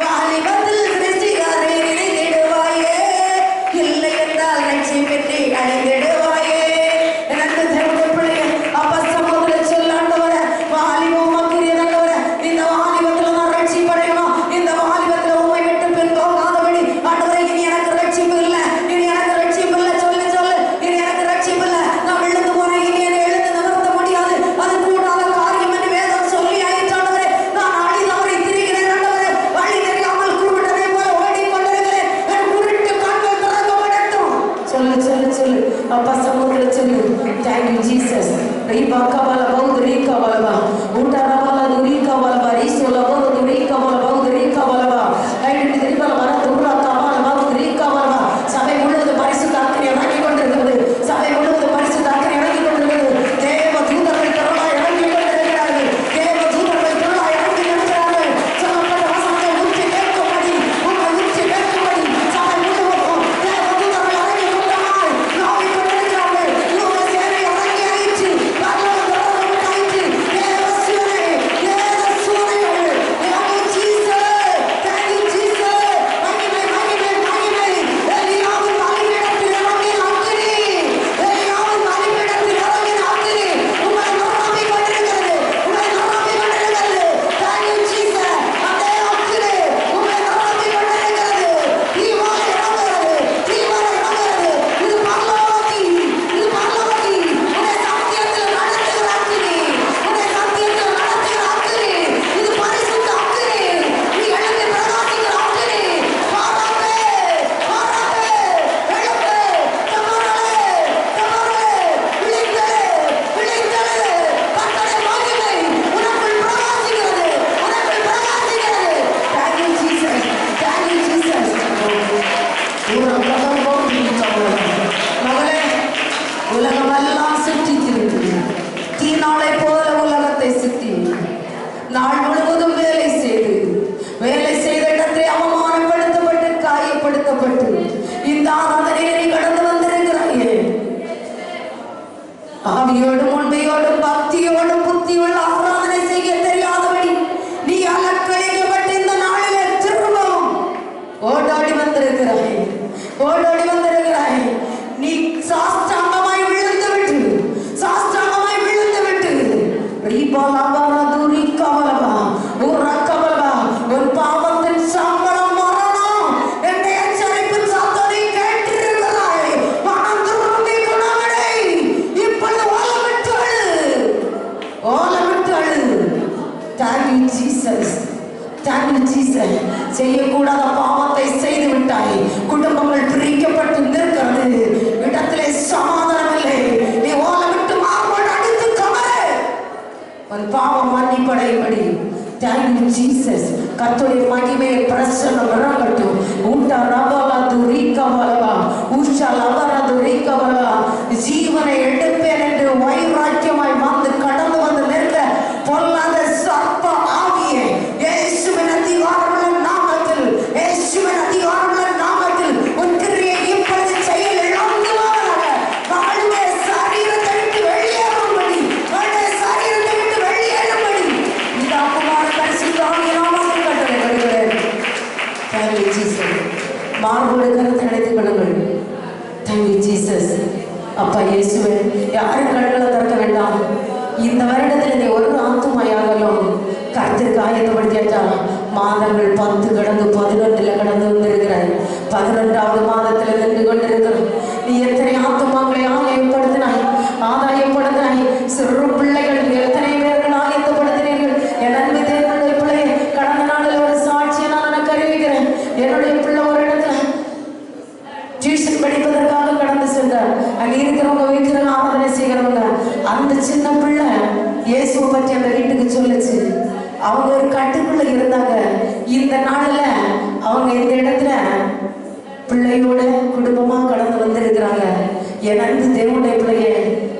வாலிபத்தில் கிறிஸ்தியரை நினைத்திடுவாயே. இல்லை என்றால் ரட்சிப்பின்றி அழிந்திடுவாயே. எனக்கு தேவனுடைய பிள்ளையே, அப்பா சமூகத்தில் சொல்லாண்டவர வாலிபம் ஆக்கிரியதாண்டவர. இந்த வாலிபத்தில் நான் ரட்சிப்படையணும். இந்த வாலிபத்தில் உண்மை விட்டு பின் போகாதபடி ஆண்டவரே, இனி எனக்கு ரட்சிப்பு இல்லை, இனி எனக்கு ரட்சிப்பு இல்லை. சொல்லு சொல்லு, இனி எனக்கு ரட்சிப்பு இல்லை. நான் விழுந்து போறேன், இனி என்னை எழுந்து நிறுத்த முடியாது. அது கூடாத காரியம் என்று வேதம் சொல்லி ஆயிற்றாண்டவரே. நான் அழி தவறி திரிகிறேன் ஆண்டவரே. வழி தெரியாமல் குருடனை போல ஓடிக்கொண்டிருக்கிறேன். என் குருட்டு கண்கள் திறக்கப்படட்டும். சொல்லு சொல்லு சொல்லு அப்பா சமூகத்தில் சொல்லு. Thank you Jesus. ரீபாக்கா வால பௌத் ரீகா வாலவா ஊட்டாரா வால துரீகா வாலவா ரீசோல போது துரீகா வால பௌத் ரீகா வாலவா ஐடென்டி திரிபால வர துர்ராக்கா வால பௌத் ரீகா வாலவா. சபை முழுவதும் பரிசுத்த அக்கினி இறங்கி கொண்டிருக்கிறது. சபை முழுவதும் பரிசுத்த அக்கினி இறங்கி கொண்டிருக்கிறது. தேவ தூதர்கள் திரளாய் இறங்கி கொண்டிருக்கிறார்கள். தேவ தூதர்கள் திரளாய் இறங்கி கொண்டிருக்கிறார்கள். சொல்லப்பட்ட வசனத்தை உச்சி கேட்கும்படி, உங்களை உச்சி கேட்கும்படி சபை முழுவதும் தேவ தூதர்கள் இறங்கி கொண்டாய் நாவி கொண்டிருக்கிறார்கள். யோக சேவை இறங்கி ஆயிற்று. பரலோக திறந்து விட்டாயிற்று. தேவ சூரை, தேவ சூரைகள். Thank you, Jesus. Thank you, Jesus. மகிமை, மகிமை, மகிமை. எலியாவின் பலிபீடத்தில் இறங்கின அக்கினி. எலியாவின் பலிபீடத்தில் இறங்கின அக்கினி. உங்களை நிரப்பி கொண்டிருக்கிறது. உங்களை நிரப்பி கொண்டிருக்கிறது. Thank you, Jesus. அதே அக்கினி உங்களை நிரப்பி கொண்டிருக்கிறது. தீவாய் இறங்குகிறது. தீவாய் இறங்குகிறது. இது பரலோகி. இது பரலோகி. உன்னை சத்தியத்தில் நடத்துகிற அக்கினி. உன்னை சத்தியத்தில் நடத்துகிற அக்கினி. இது பரிசுத்த அக்கினி. நீ எழுந்து பிரகாசிக்கிற அக்கினி. பாராட்டே, பாராட்டே, எழுப்பு, தமரலே, தமரலே, விழித்தலே, விழித்தலே. கர்த்தருடைய மகிமை உனக்குள் பிரகாசிக்கிறது. உனக்குள் பிரகாசிக்கிறது. Thank you, Jesus. Thank you, Jesus. மகளே, உலகமெல்லாம் சுற்றி திரிந்து தீநாளை போல உலகத்தை சுற்றி நாள் முழுவதும் வேலை செய்த இடத்தை அவமானப்படுத்தப்பட்டு காயப்படுத்தப்பட்டு இந்த ஆராதனையை நீ கடந்து வந்திருக்கிறாயே. ஆவியோடும் உண்மையோடும் பக்தியோடும் புத்தியுள்ள ஆராதனை செய்ய தெரியாதபடி நீ அலக்கழிக்கப்பட்டு இந்த நாளிலே திரும்பவும் ஓடோடி வந்திருக்கிறாய். ஓடோடி வந்திருக்கிறாய். நீ சாஷ்டாங்கமாய் விழுந்து விட்டு, சாஷ்டாங்கமாய் விழுந்து விட்டு ரீபாலவா துரிகவலவா உரகவலவா உன் பாவத்தின் சம்பளம் மரணம் என்ற எச்சரிப்பின் சத்தத்தை கேட்டிருக்கிறாய். மனம் திரும்பி குணமடை. இப்பொழுது ஓலமிட்டு அழு, ஓலமிட்டு அழு. Thank you, Jesus. Thank you, Jesus. செய்யக்கூடாத பாவத்தை செய்து விட்டாய். குடும்பங்கள் பிரிக்கப்பட்டு நிற்கிறது. இடத்திலே சமாதானம் இல்லை. நீ ஓலமிட்டு மார்போடு அடித்து கமரு. உன் பாவம் மன்னிப்படைபடி. Thank you, Jesus. கர்த்தருடைய மகிமையை பிரசன்னம் இறங்கட்டும். ஊட்டா ரவலா துரிகா வலவா உஷா லவரா துரிகா வலவா. ஜீவனை எடுப்பேன் என்று வைராக்கியமாய் வந்து கடந்து வந்து நிற்க பொல்லாத சர்ப்ப ஆவியே, இயேசுவின் அதிகாரமுள்ள நாமத்தில், இயேசுவின் அதிகாரமுள்ள நாமத்தில் உன் கிரியை இப்பொழுது செயல் இழந்து போவதாக. வாழ்வே சரீரத்தை விட்டு வெளியேறும்படி, வாழ்வே சரீரத்தை விட்டு வெளியேறும்படி இந்த குமார பரிசுத்த ஆவியின் நாமத்தில் கட்டளையிடுகிறேன். Thank you, Jesus. மார்போடு கருத்து நினைத்துக் கொள்ளுங்கள். Thank you, Jesus. அப்பா இயேசுவே, யாரும் கண்களை திறக்க வேண்டாம். இந்த வருடத்தில் நீ ஒரு ஆத்துமையாகலும் கருத்திற்கு ஆயத்தப்படுத்தியாச்சா? மாதங்கள் 10 கடந்து 11 கடந்து வந்திருக்கிறாய். 11வது மாதத்தில் நின்று கொண்டிருக்கிறோம். நீ எத்தனை ஆத்துமாக்களை ஆதாயப்படுத்தினாய். சிறு பிள்ளைகள் எத்தனை பேர்கள் ஆயத்தப்படுத்தினீர்கள். என் அன்பு தேவனுடைய பிள்ளை, கடந்த நாளில் ஒரு சாட்சியை நான் எனக்கு அறிவிக்கிறேன். என்னுடைய பிள்ளை ஒரு இடத்துல டியூஷன் படிப்பதற்காக கடந்து சென்றார். அங்கே இருக்கிறவங்க வீட்டில் ஆராதனை செய்கிறவங்க, அந்த சின்ன பிள்ளை இயேசுவை பற்றி அந்த வீட்டுக்கு சொல்லுச்சு. அவங்க ஒரு கட்டுக்குள்ள இருந்தாங்க. இந்த நாளில் அவங்க இந்த இடத்துல பிள்ளையோட குடும்பமா கடந்து வந்திருக்கிறாங்க. என் அன்பு தேவனுடைய பிள்ளையே,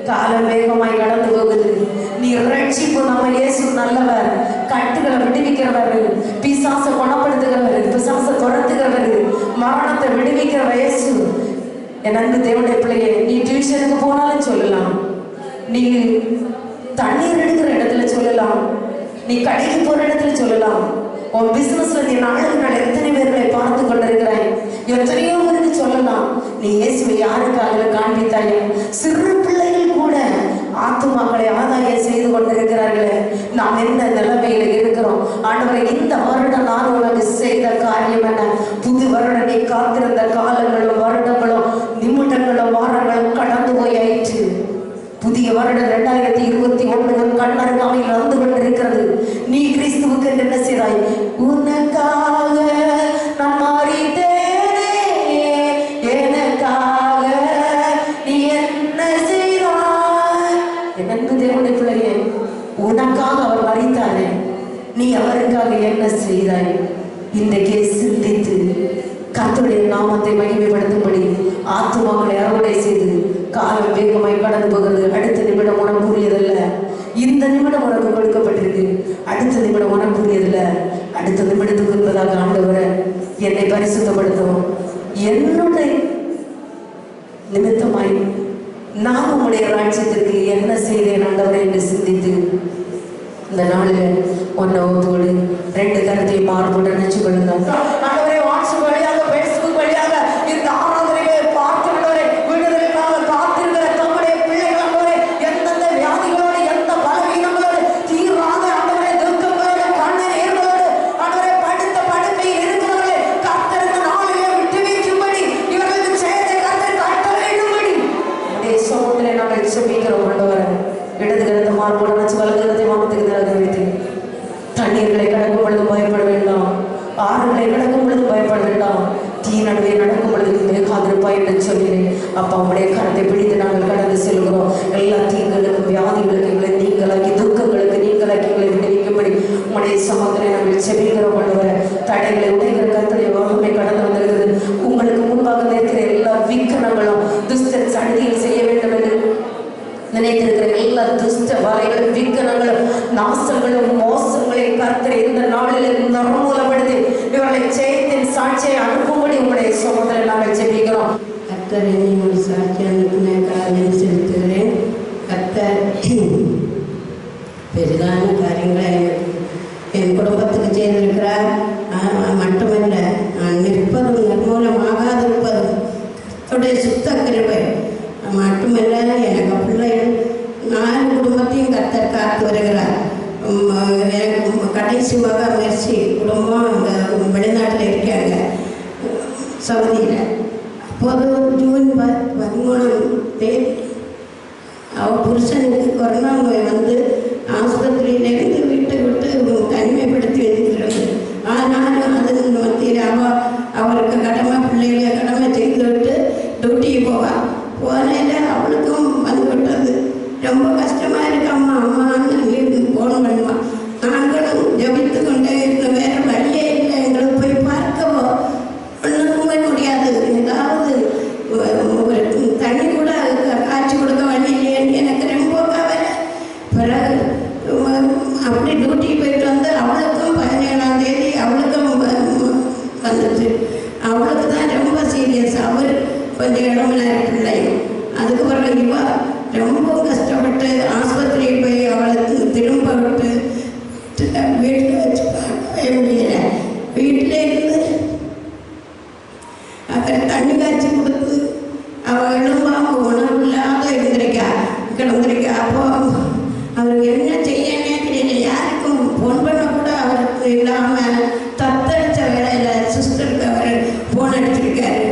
காலம் வேகமாய் கடந்து போகுது. நீ ரட்சிப்பு, நம்ம இயேசு நல்லவர், கட்டுகளை விடுவிக்கிறவர், பிசாசை குணப்படுத்துகிறவர், பிசாசை துரத்துகிறவர், மரணத்தை விடுவிக்கிறவர் இயேசு. என் அன்பு தேவனுடைய பிள்ளையே, நீ டியூஷனுக்கு போனாலும் சொல்லலாம், நீ தண்ணீர் எடுக்கிற இடத்துல சொல்லலாம், நீ கடைக்கு போற இடத்துல சொல்லலாம், உன் பிசினஸ்ல நீ நாளுக்கு நாள் எத்தனை பேர்களை பார்த்து கொண்டிருக்கிறாய், எத்தனையோ பேருக்கு சொல்லலாம். நீ இயேசுவை யாருக்காக காண்பித்தாயே? சிறு பிள்ளைகள் கூட ஆத்துமாக்களை ஆதாயம் செய்து கொண்டிருக்கிறார்களே. நாம் எந்த நிலைமையில இருக்கிறோம்? ஆண்டவரை, இந்த வருடம் நான் உனக்கு செய்த காரியம் என்ன? புது வருடம் நீ காத்திருந்த காலங்களும் வருடங்களும் நிமிடங்களும் வாரங்களும் கடந்து போய் ஆயிற்று. புதிய வருடம் 2021 கண்ணருகாமையில் வந்து கொண்டிருக்கிறது. நீ கிறிஸ்துவுக்கு என்ன செய்தாய்? உனக்காக நான் மாறிட்டேனே, எனக்காக நீ என்ன செய்தாய்? என் அன்பு தேவனுடைய பிள்ளையே, உனக்காக அவர் மரித்தாரே, நீ அவருக்காக என்ன செய்தாய்? இன்றைக்கே சிந்தித்து கர்த்தருடைய நாமத்தை மகிமைப்படுத்தும்படி ஆத்துமாக்களை அறுவடை செய்து, காலம் வேகமாய் கடந்து போகிறது. அடுத்த நிமிடம் உனக்கு கூறியதல்ல, இந்த நிமிடம் உனக்கு கொடுக்கப்பட்டிருக்கு. அடுத்த நிமிடம் உனக்கு கூறியதில்ல, அடுத்த நிமிடத்துக்கு என்பதாக ஆண்டவரை என்னை பரிசுத்தப்படுத்தும். என்னுடைய நிமித்தமாய் நான் உங்களுடைய ராஜ்யத்திற்கு என்ன செய்தேன் ஆண்டவரை என்று சிந்தித்து இந்த நாளில் ஒன்னோடு 2 கருத்தை மாறுபட்டு நினைச்சு கொள்ளுங்க. ஆண்டவரே, வாட்ஸ்அப் வழியாக, பேஸ்புக் வழியாக இந்த ஆராதனைகளை பார்க்கிறவரை விடுதலைக்காக காத்திருக்கிற தம்முடைய பிள்ளைகளோடு எந்தெந்த வியாதிகளோடு, எந்த பலவீனங்களோடு, தீர்வாக ஆண்டவரை துக்கங்களோடு, கண்ணீரோடு ஆண்டவரை படுத்த படுக்கையில் இருக்கிறவர்களை கர்த்தர் இந்த நாளிலே விட்டு வைக்கும்படி, இவர்களுக்கு செய்த கர்த்தர் காட்ட வேண்டும்படி உடைய சமூகத்திலே நாங்கள் செபிக்கிறோம். ஆண்டவரை, இடது கருத்தை மாறுபட நினைச்சு வலது கருத்தை மாமத்துக்கு நிலக வைத்து, தண்ணீர்களை கடக்கும் பொழுது பயப்பட வேண்டாம், ஆறுகளை கடக்கும் பொழுது பயப்பட வேண்டாம், தீ நடுவே நடக்கும் பொழுது மேகாதிருப்பாய் என்று சொல்கிறேன். அப்பா, உடைய கரத்தை பிடித்து நாங்கள் கடந்து செல்கிறோம். எல்லா தீங்களுக்கும் வியாதிகளுக்கு எங்களை நீங்களாக்கி, துக்கங்களுக்கு நீங்களாக்கி எங்களை விடுவிக்கும்படி உடைய சமூகத்திலே நாங்கள் செபிக்கிறோம். கொண்டு தடைகளை உடைகிற கர்த்தருடைய வகுப்பை கடந்து வந்திருக்கிறது. உங்களுக்கு முன்பாக இருக்கிற எல்லா விக்கனங்களும் துஷ்டர் சடுதியில் செய்ய வேண்டும் என்று நினைத்திருக்கிற எல்லா துஷ்ட வலைகளும், விக்கனங்களும், நாசங்களும், மோசங்களையும் கர்த்தர் இந்த நாளில் நிர்மூலப்படுத்தி இவர்களை ஜெயத்தின் சாட்சியை அனுப்பும்படி உங்களுடைய சமூகத்தில் நாங்கள் ஜெபிக்கிறோம். கர்த்தர் என்னை சாட்சி அனுப்பின காரியம் செலுத்துகிறேன். கர்த்தர் பெரிதான காரியங்களை என் குடும்பத்துக்கு செய்திருக்கிறார். மட்டுமல்ல, நான் நிற்பதும் நிர்மூலமாகாதிருப்பதும் கர்த்தருடைய சுத்த கிருபை. மட்டுமல்ல, எனக்கு பிள்ளைகள் 4 குடும்பத்தையும் கர்த்தர் காத்து வருகிறார். எனக்கு கடைசி மக மெர்சி குடும்பம் வெளிநாட்டில் இருக்காங்க, சவுதியில். அப்போது ஜூன் 13 அவள் புருஷனுக்கு கொரோனா நோய் வந்து ஆஸ்பத்திரியிலேருந்து வீட்டை விட்டு தனிமைப்படுத்தி வைக்கிறது. ஆனாலும் அது மத்தியில் அவருக்கு கடமை, பிள்ளைகளை கடமை செய்து விட்டு டியூட்டிக்கு போவாள். போனையில் அவளுக்கும் வந்து விட்டது. ரொம்ப கஷ்டமாக இருக்கு அம்மா அம்மான்னு ஃபோன் பண்ணுவான். நாங்களும் ஜபித்து கொண்டே இருந்த, வேறு வழியே இல்லை. எங்களுக்கு போய் பார்க்கவோ ஒன்றுக்குமே முடியாது. ஏதாவது ஒரு தண்ணி கூட காய்ச்சி கொடுக்க வழி இல்லையேன்னு எனக்கு ரொம்ப கவலை. பிறகு அப்படி டியூட்டிக்கு போயிட்டு வந்து அவளுக்கும் 17ஆம் தேதி அவளுக்கும் வந்துச்சு. அவளுக்கு தான் ரொம்ப சீரியஸ். அவர் கொஞ்சம் இடமில்ல பிள்ளை. அதுக்கு பிறகு இவ ரொம்ப கஷ்டப்பட்டு ஆஸ்பத்திரிக்கு போய் அவளை திரும்ப விட்டு வீட்டில் வச்சு பார்க்கவே முடியல. வீட்டிலே இருந்து அவர் தண்ணி காய்ச்சி கொடுத்து அவள் எழும்பாம உணவு இல்லாத கிடந்திருக்கா. அப்போ அவர் இல்லாமல் தத்தளித்த வேலையில் சிஸ்டருக்கு அவர் ஃபோன் அடிச்சிருக்காரு.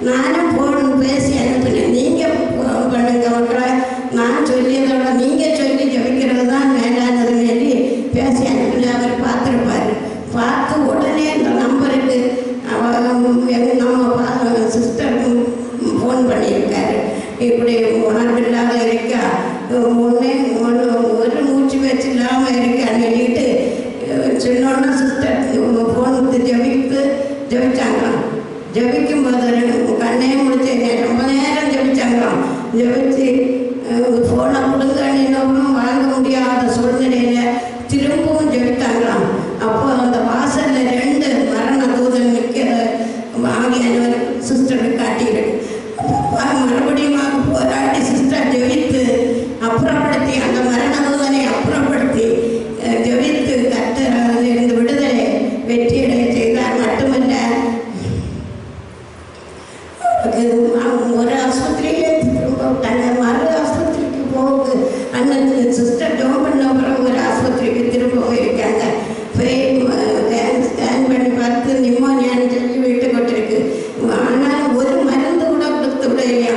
நானும் ஃபோன் பேசி அனுப்பினேன். நீங்கள் பண்ணுங்க மக்களை, நான் சொல்லியதோட நீங்கள் சொல்லி ஜபிக்கிறது தான் வேண்டானதுன்னு சொல்லி பேசி அனுப்பினேன். அவர் பார்த்துருப்பார். பார்த்து உடனே அந்த நம்பருக்கு நம்ம சிஸ்டருக்கு ஃபோன் பண்ணியிருக்காரு. இப்படி உணர்வு இல்லாத இருக்கா, ஒரு மூச்சு பேச்சு இல்லாமல் இருக்கான்னு சொல்லிட்டு சொன்னோன்னா சிஸ்டர் ஃபோனுக்கு ஜபிச்சாங்களாம். ஜபிக்கும் போது கண்ணே முடிச்சேங்க, ரொம்ப நேரம் ஜபிச்சாங்களாம். ஜபிச்சு ஃபோனை கொடுங்கன்னு வாங்க முடியாத சூழ்நிலையில் திரும்பவும் ஜபித்தாங்களாம். அப்போ அந்த வாசலில் 2 மரண தூதன் நிற்கிற ஆகியவர் சிஸ்டருக்கு காட்டியிருக்கு. மறுபடியும் போராடி சிஸ்டர் ஜெபித்து அப்புறப்படுத்தி அந்த மரண தூதனை அப்புறப்படுத்தி ஜெபித்து கர்த்தர் அதிலிருந்து விடுதலை வெற்றியடைய செய்தார். மட்டுமல்ல, ஒரு ஆஸ்பத்திரியிலே திரும்ப விட்டாங்க. மறு ஆஸ்பத்திரிக்கு போகுது. அன்னைக்கு சிஸ்டர் ஜோம் பண்ண அப்புறம் ஒரு ஆஸ்பத்திரிக்கு திரும்ப போயிருக்காங்க. போய் ஸ்கேன் பண்ணி பார்த்து நிமோனியான்னு சொல்லி வீட்டுக்கு விட்டுருக்கு. ஆனால் ஒரு மருந்து கூட கொடுத்து விடையா.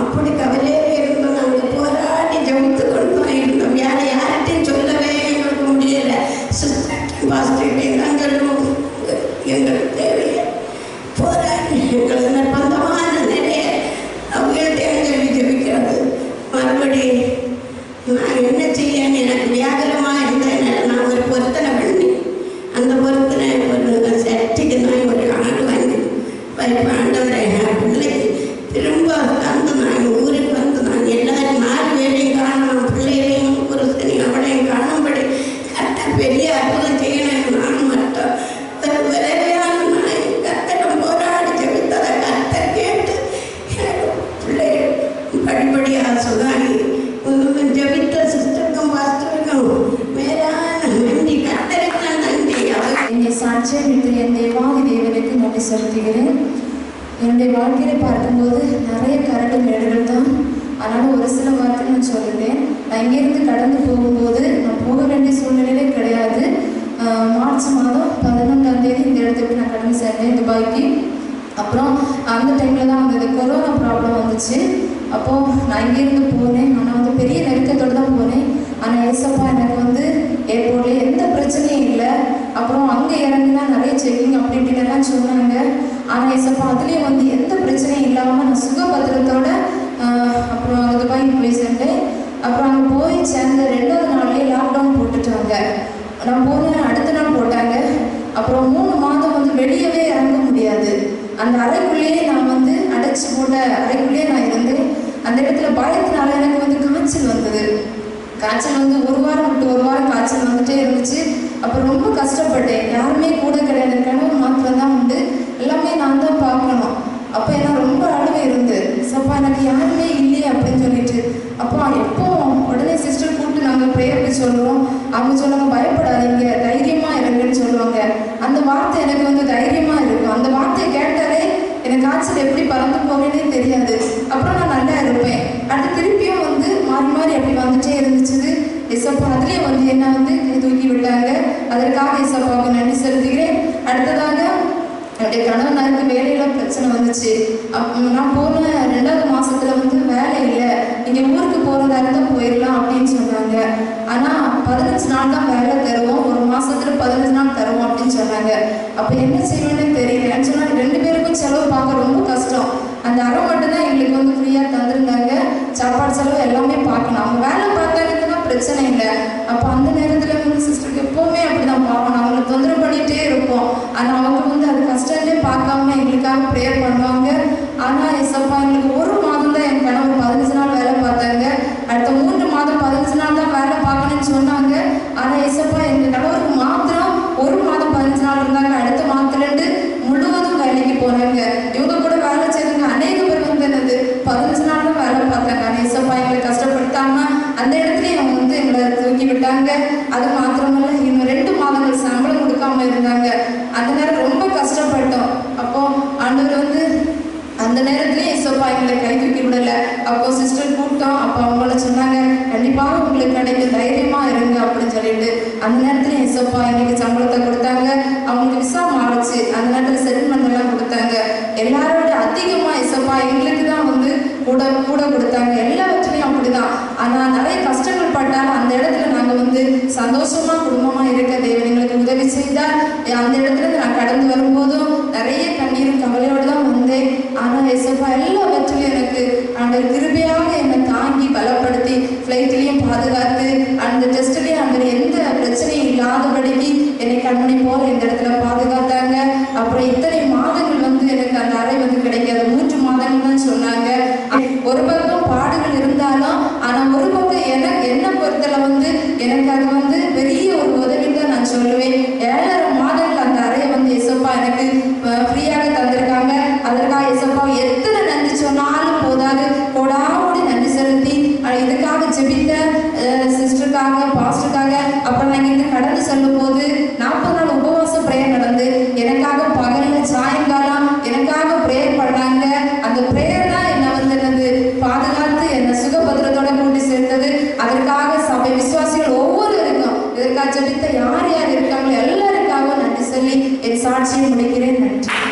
அப்படி கவலையிலே இருந்தோம். நாங்கள் போராடி ஜபித்து கொண்டு இருந்தோம். வேற யார்கிட்டையும் சொல்லவே எங்களுக்கு முடியலை. சிஸ்டர் பாஸ்டர்கிட்டையும் தான் சொல்லுவோம். எங்களுக்கு தேவையை போராடி எங்களுக்கு நிர்பந்தமான நிறைய அவங்கள்ட்டையும் சொல்லி ஜபிக்கிறது. மறுபடி நான் என்ன செய்யன்னு எனக்கு வியாகுலமாக இருந்ததுனால நான் ஒரு பொருத்தனை பண்ணி அந்த பொருத்தனை ஒரு சர்ச்சைக்கு நான் ஒரு ஆடு வாங்கி ஆண்டவரை பிள்ளைக்கு திரும்ப வந்து நான் ஊருக்கு வந்து நான் எல்லாரும் 4 பேரையும் காணணும், பிள்ளைகளையும் புருஷனையும் அவளையும் காணும்படி கரெக்டாக பெரிய அற்புதம் செய்யணும். நான் மட்டும் விரைவையான நான் கத்தடம் போராடி ஜபித்ததை கத்தர் கேட்டு பிள்ளைகள் படிப்படியாக சுகாணி ஜபித்த சிஸ்டருக்கும் பாஸ்டருக்கும் மேலான நன்றி. கத்தருக்கு நன்றி. என்னை சாட்சியம் விட்டு என் தேவாதி தேவனுக்கு நன்றி செலுத்துகிறேன். என்னுடைய வாழ்க்கையை பார்க்கும்போது நிறைய கரடு மேடுகள் தான். ஆனாலும் ஒரு சில வார்த்தை நான் சொல்லுறேன். நான் இங்கேருந்து கடந்து போகும்போது நான் போக வேண்டிய சூழ்நிலையிலே கிடையாது. மார்ச் மாதம் 11ஆம் தேதி இந்த இடத்துக்கு நான் கடந்து சேர்ந்தேன், துபாய்க்கு. அப்புறம் அந்த டைமில் தான் வந்து கொரோனா ப்ராப்ளம் வந்துச்சு. அப்போது நான் இங்கேருந்து போனேன். ஆனால் வந்து பெரிய நெருக்கத்தோடு தான் போனேன். ஆனால் ஏசப்பா எனக்கு வந்து ஏர்போர்ட்லேயே எந்த பிரச்சனையும் இல்லை. அப்புறம் அங்கே இறங்கினா நிறைய செக்கிங் அப்படி இப்படின்லாம் சொன்னாங்க. ஆனால் ஏசப்பா அதுலேயே வந்து எந்த பிரச்சனையும் இல்லாமல் நான் சுகபத்திரத்தோடு அப்புறம் துபாய்க்கு போய் சேர்ந்தேன். அப்புறம் அங்கே போய் சேர்ந்த 2வது நாள்லேயே லாக்டவுன் போட்டுட்டாங்க. நான் போனேன், அடுத்த நாள் போட்டாங்க. அப்புறம் 3 மாதம் வந்து வெளியவே இறங்க முடியாது. அந்த அறைக்குள்ளேயே நான் வந்து அடைச்சி போட்ட அறைக்குள்ளேயே நான் இருந்தேன். அந்த இடத்துல பயத்தினால எனக்கு வந்து காய்ச்சல் வந்தது. காய்ச்சல் வந்து 1 வாரம் விட்டு 1 வாரம் காய்ச்சல் வந்துட்டே இருந்துச்சு. அப்போ ரொம்ப கஷ்டப்பட்டேன். யாருமே கூட கிடையாது. கணவன் மாத்திரம் தான் உண்டு. எல்லாமே நான் தான் பார்க்கணும். அப்போ எனக்கு ரொம்ப அழுவே இருந்து சப்பா எனக்கு யாருமே இல்லையே அப்படின்னு சொல்லிட்டு அப்போ எப்போ உடனே சிஸ்டர் கூப்பிட்டு நாங்கள் ப்ரேயருக்கு சொல்லுவோம். அவங்க சொல்லுவாங்க, பயப்படாதீங்க, தைரியமாக இருங்கன்னு சொல்லுவாங்க. அந்த வார்த்தை எனக்கு வந்து தைரியமாக இருக்கும். அந்த வார்த்தையை கேட்டாலே எனக்கு காய்ச்சல் எப்படி பறந்து போவேன்னே தெரியாது. அப்புறம் நான் நல்லா இருப்பேன். அடுத்து திருப்பியும் வந்து மாறி மாறி அப்படி வந்துட்டே இருந்துச்சு. இசப்பா அதுலேயே வந்து என்ன வந்து தூக்கி விட்டாங்க. அதற்காக இசப்பாவுக்கு நன்றி செலுத்துகிறேன். அடுத்ததாக என்னுடைய கணவனாருக்கு வேலையில் பிரச்சனை வந்துச்சு. நான் போன 2வது மாதத்தில் வந்து வேலை இல்லை, நீங்கள் ஊருக்கு போகிறதா இருந்தால் போயிடலாம் அப்படின்னு சொன்னாங்க. ஆனால் 15 நாள் தான் வேலை தருவோம், 1 மாதத்தில் 15 நாள் தருவோம் அப்படின்னு சொன்னாங்க. அப்போ என்ன செய்வேன்னு தெரியலன்னு சொன்னால் 2 பேருக்கும் செலவு பார்க்க ரொம்ப கஷ்டம். அந்த அறை மட்டும்தான் எங்களுக்கு வந்து ஃப்ரீயாக தந்துருந்தாங்க. சாப்பாடு செலவு எல்லாமே பார்க்கணும். அவங்க வேலை பார்த்தாங்கன்னா பிரச்சனை இல்லை. அப்போ அந்த நேரத்தில் வந்து சிஸ்டருக்கு எப்போவுமே அப்படி தான் பார்க்கணும். அவங்களை தொந்தரவு பண்ணிகிட்டே இருப்போம். ஆனால் அவங்க வந்து அது கஷ்டமே பார்க்காம எங்களுக்காக ப்ரேயர் பண்ணுவாங்க. ஆனால் எசப்பா எங்களுக்கு 1 மாதம் தான் என் கணவர் 15 நாள் வேலை பார்த்தாங்க. அடுத்த 3 மாதம் 15 நாள் தான் வேலை பார்க்கணும்னு சொன்னாங்க. ஆனால் எசப்பா எங்கள் கணவருக்கு மாத்திரம் 1 மாதம் 15 நாள் இருந்தாங்க. அடுத்த மாதத்துலேருந்து முழுவதும் வேலைக்கு போனாங்க. இவங்க கூட வேலை செய்தாங்க. அநேக பேர் வந்து என்னது 15 நாள் தான் வேலை பார்த்தாங்க. ஆனால் எசப்பா எங்களை கஷ்டப்படுத்தாம அந்த இடத்துலயே அவங்க வந்து எங்களை தூக்கி விட்டாங்க. அது மாத்திரமல்ல, இன்னும் 2 மாதங்கள் சம்பளம் கொடுக்காம இருந்தாங்க. அந்த நேரம் ரொம்ப கஷ்டப்பட்டோம். அப்போ ஆண்டவர் வந்து அந்த நேரத்துலேயே இசப்பா எங்களை கை தூக்கி விடலை. அப்போ சிஸ்டர் கூப்பிட்டோம். அப்போ அவங்கள சொன்னாங்க, கண்டிப்பாக உங்களுக்கு கிடைக்கும், தைரியமாக இருங்க அப்படின்னு சொல்லிட்டு அந்த நேரத்தில் ஏசப்பா எங்களுக்கு சம்பளத்தை கொடுத்தாங்க, அவங்களுக்கு விசா மாறுச்சு, அந்த நேரத்தில் செட்டில்மெண்ட் எல்லாம் கொடுத்தாங்க. எல்லாரோட அதிகமாக ஏசப்பா எங்களுக்கு தான் வந்து கூட கூட கொடுத்தாங்க. எல்லாவற்றிலையும் அப்படிதான். ஆனால் நிறைய கஷ்டங்கள் பட்டாலும் அந்த இடத்துல நாங்கள் வந்து சந்தோஷமா குடும்பமாக இருக்க தேவன் எங்களுக்கு உதவி செய்தார். அந்த இடத்துல நான் கடந்து வரும்போதும் நிறைய கண்ணீரும் கவலையோடு தான் வந்தேன். ஆனால் ஏசப்பா எல்லாவற்றிலையும் எனக்கு அந்த கிருபையாக என்னை தாங்கி பலப்படுத்தி ஃப்ளைட்லேயும் பாதுகாத்து அந்த டெஸ்ட்லேயும் அந்த எந்த பிரச்சனையும் இல்லாதபடிக்கு என்னை கண்மணி போல இந்த இடத்துல பாதுகாத்தாங்க. அப்புறம் இத்தனை மாதங்கள் வந்து எனக்கு அந்த அறை வந்து கிடைக்காது, 3 மாதங்கள் தான் சொன்னாங்க. ஒரு பக்கம் பாடுகள் இருந்தாலும் ஆனால் ஒரு பக்கம் என்ன பொறுத்தல வந்து எனக்கு அது வந்து பெரிய ஒரு உதவி தான் நான் சொல்லுவேன். 7.5 மாதங்கள் அந்த அறையை வந்து ஏசப்பா எனக்கு ஃப்ரீயாக தந்திருக்காங்க. அதற்காக ஏசப்பா எத்தனை நன்றி சொன்னாலும் போதாது. கோடாவோடு நன்றி செலுத்தி இதுக்காக ஜெபித்த சிஸ்டருக்காக, பாஸ்டருக்காக, அப்புறம் நான் இங்கிருந்து கடந்து செல்லும் போது 40 நாள் உபவாசம் ப்ரேயர் நடந்து எனக்காக பகல்ல சாயங்காலம் எனக்காக ப்ரேயர் பண்ணாங்க. அந்த ப்ரேயர் தான் என்னை வந்து என்னது பாதுகாத்து என்னை சுகபத்திரத்தோட கூட்டி சேர்த்தது. அதற்காக சபை விசுவாசிகள் ஒவ்வொருவருக்கும் இதற்காக ஜெபித்த யார் யார் இருக்காங்களோ எல்லாருக்காகவும் நன்றி சொல்லி என் சாட்சியை முடிக்கிறேன். நன்றி.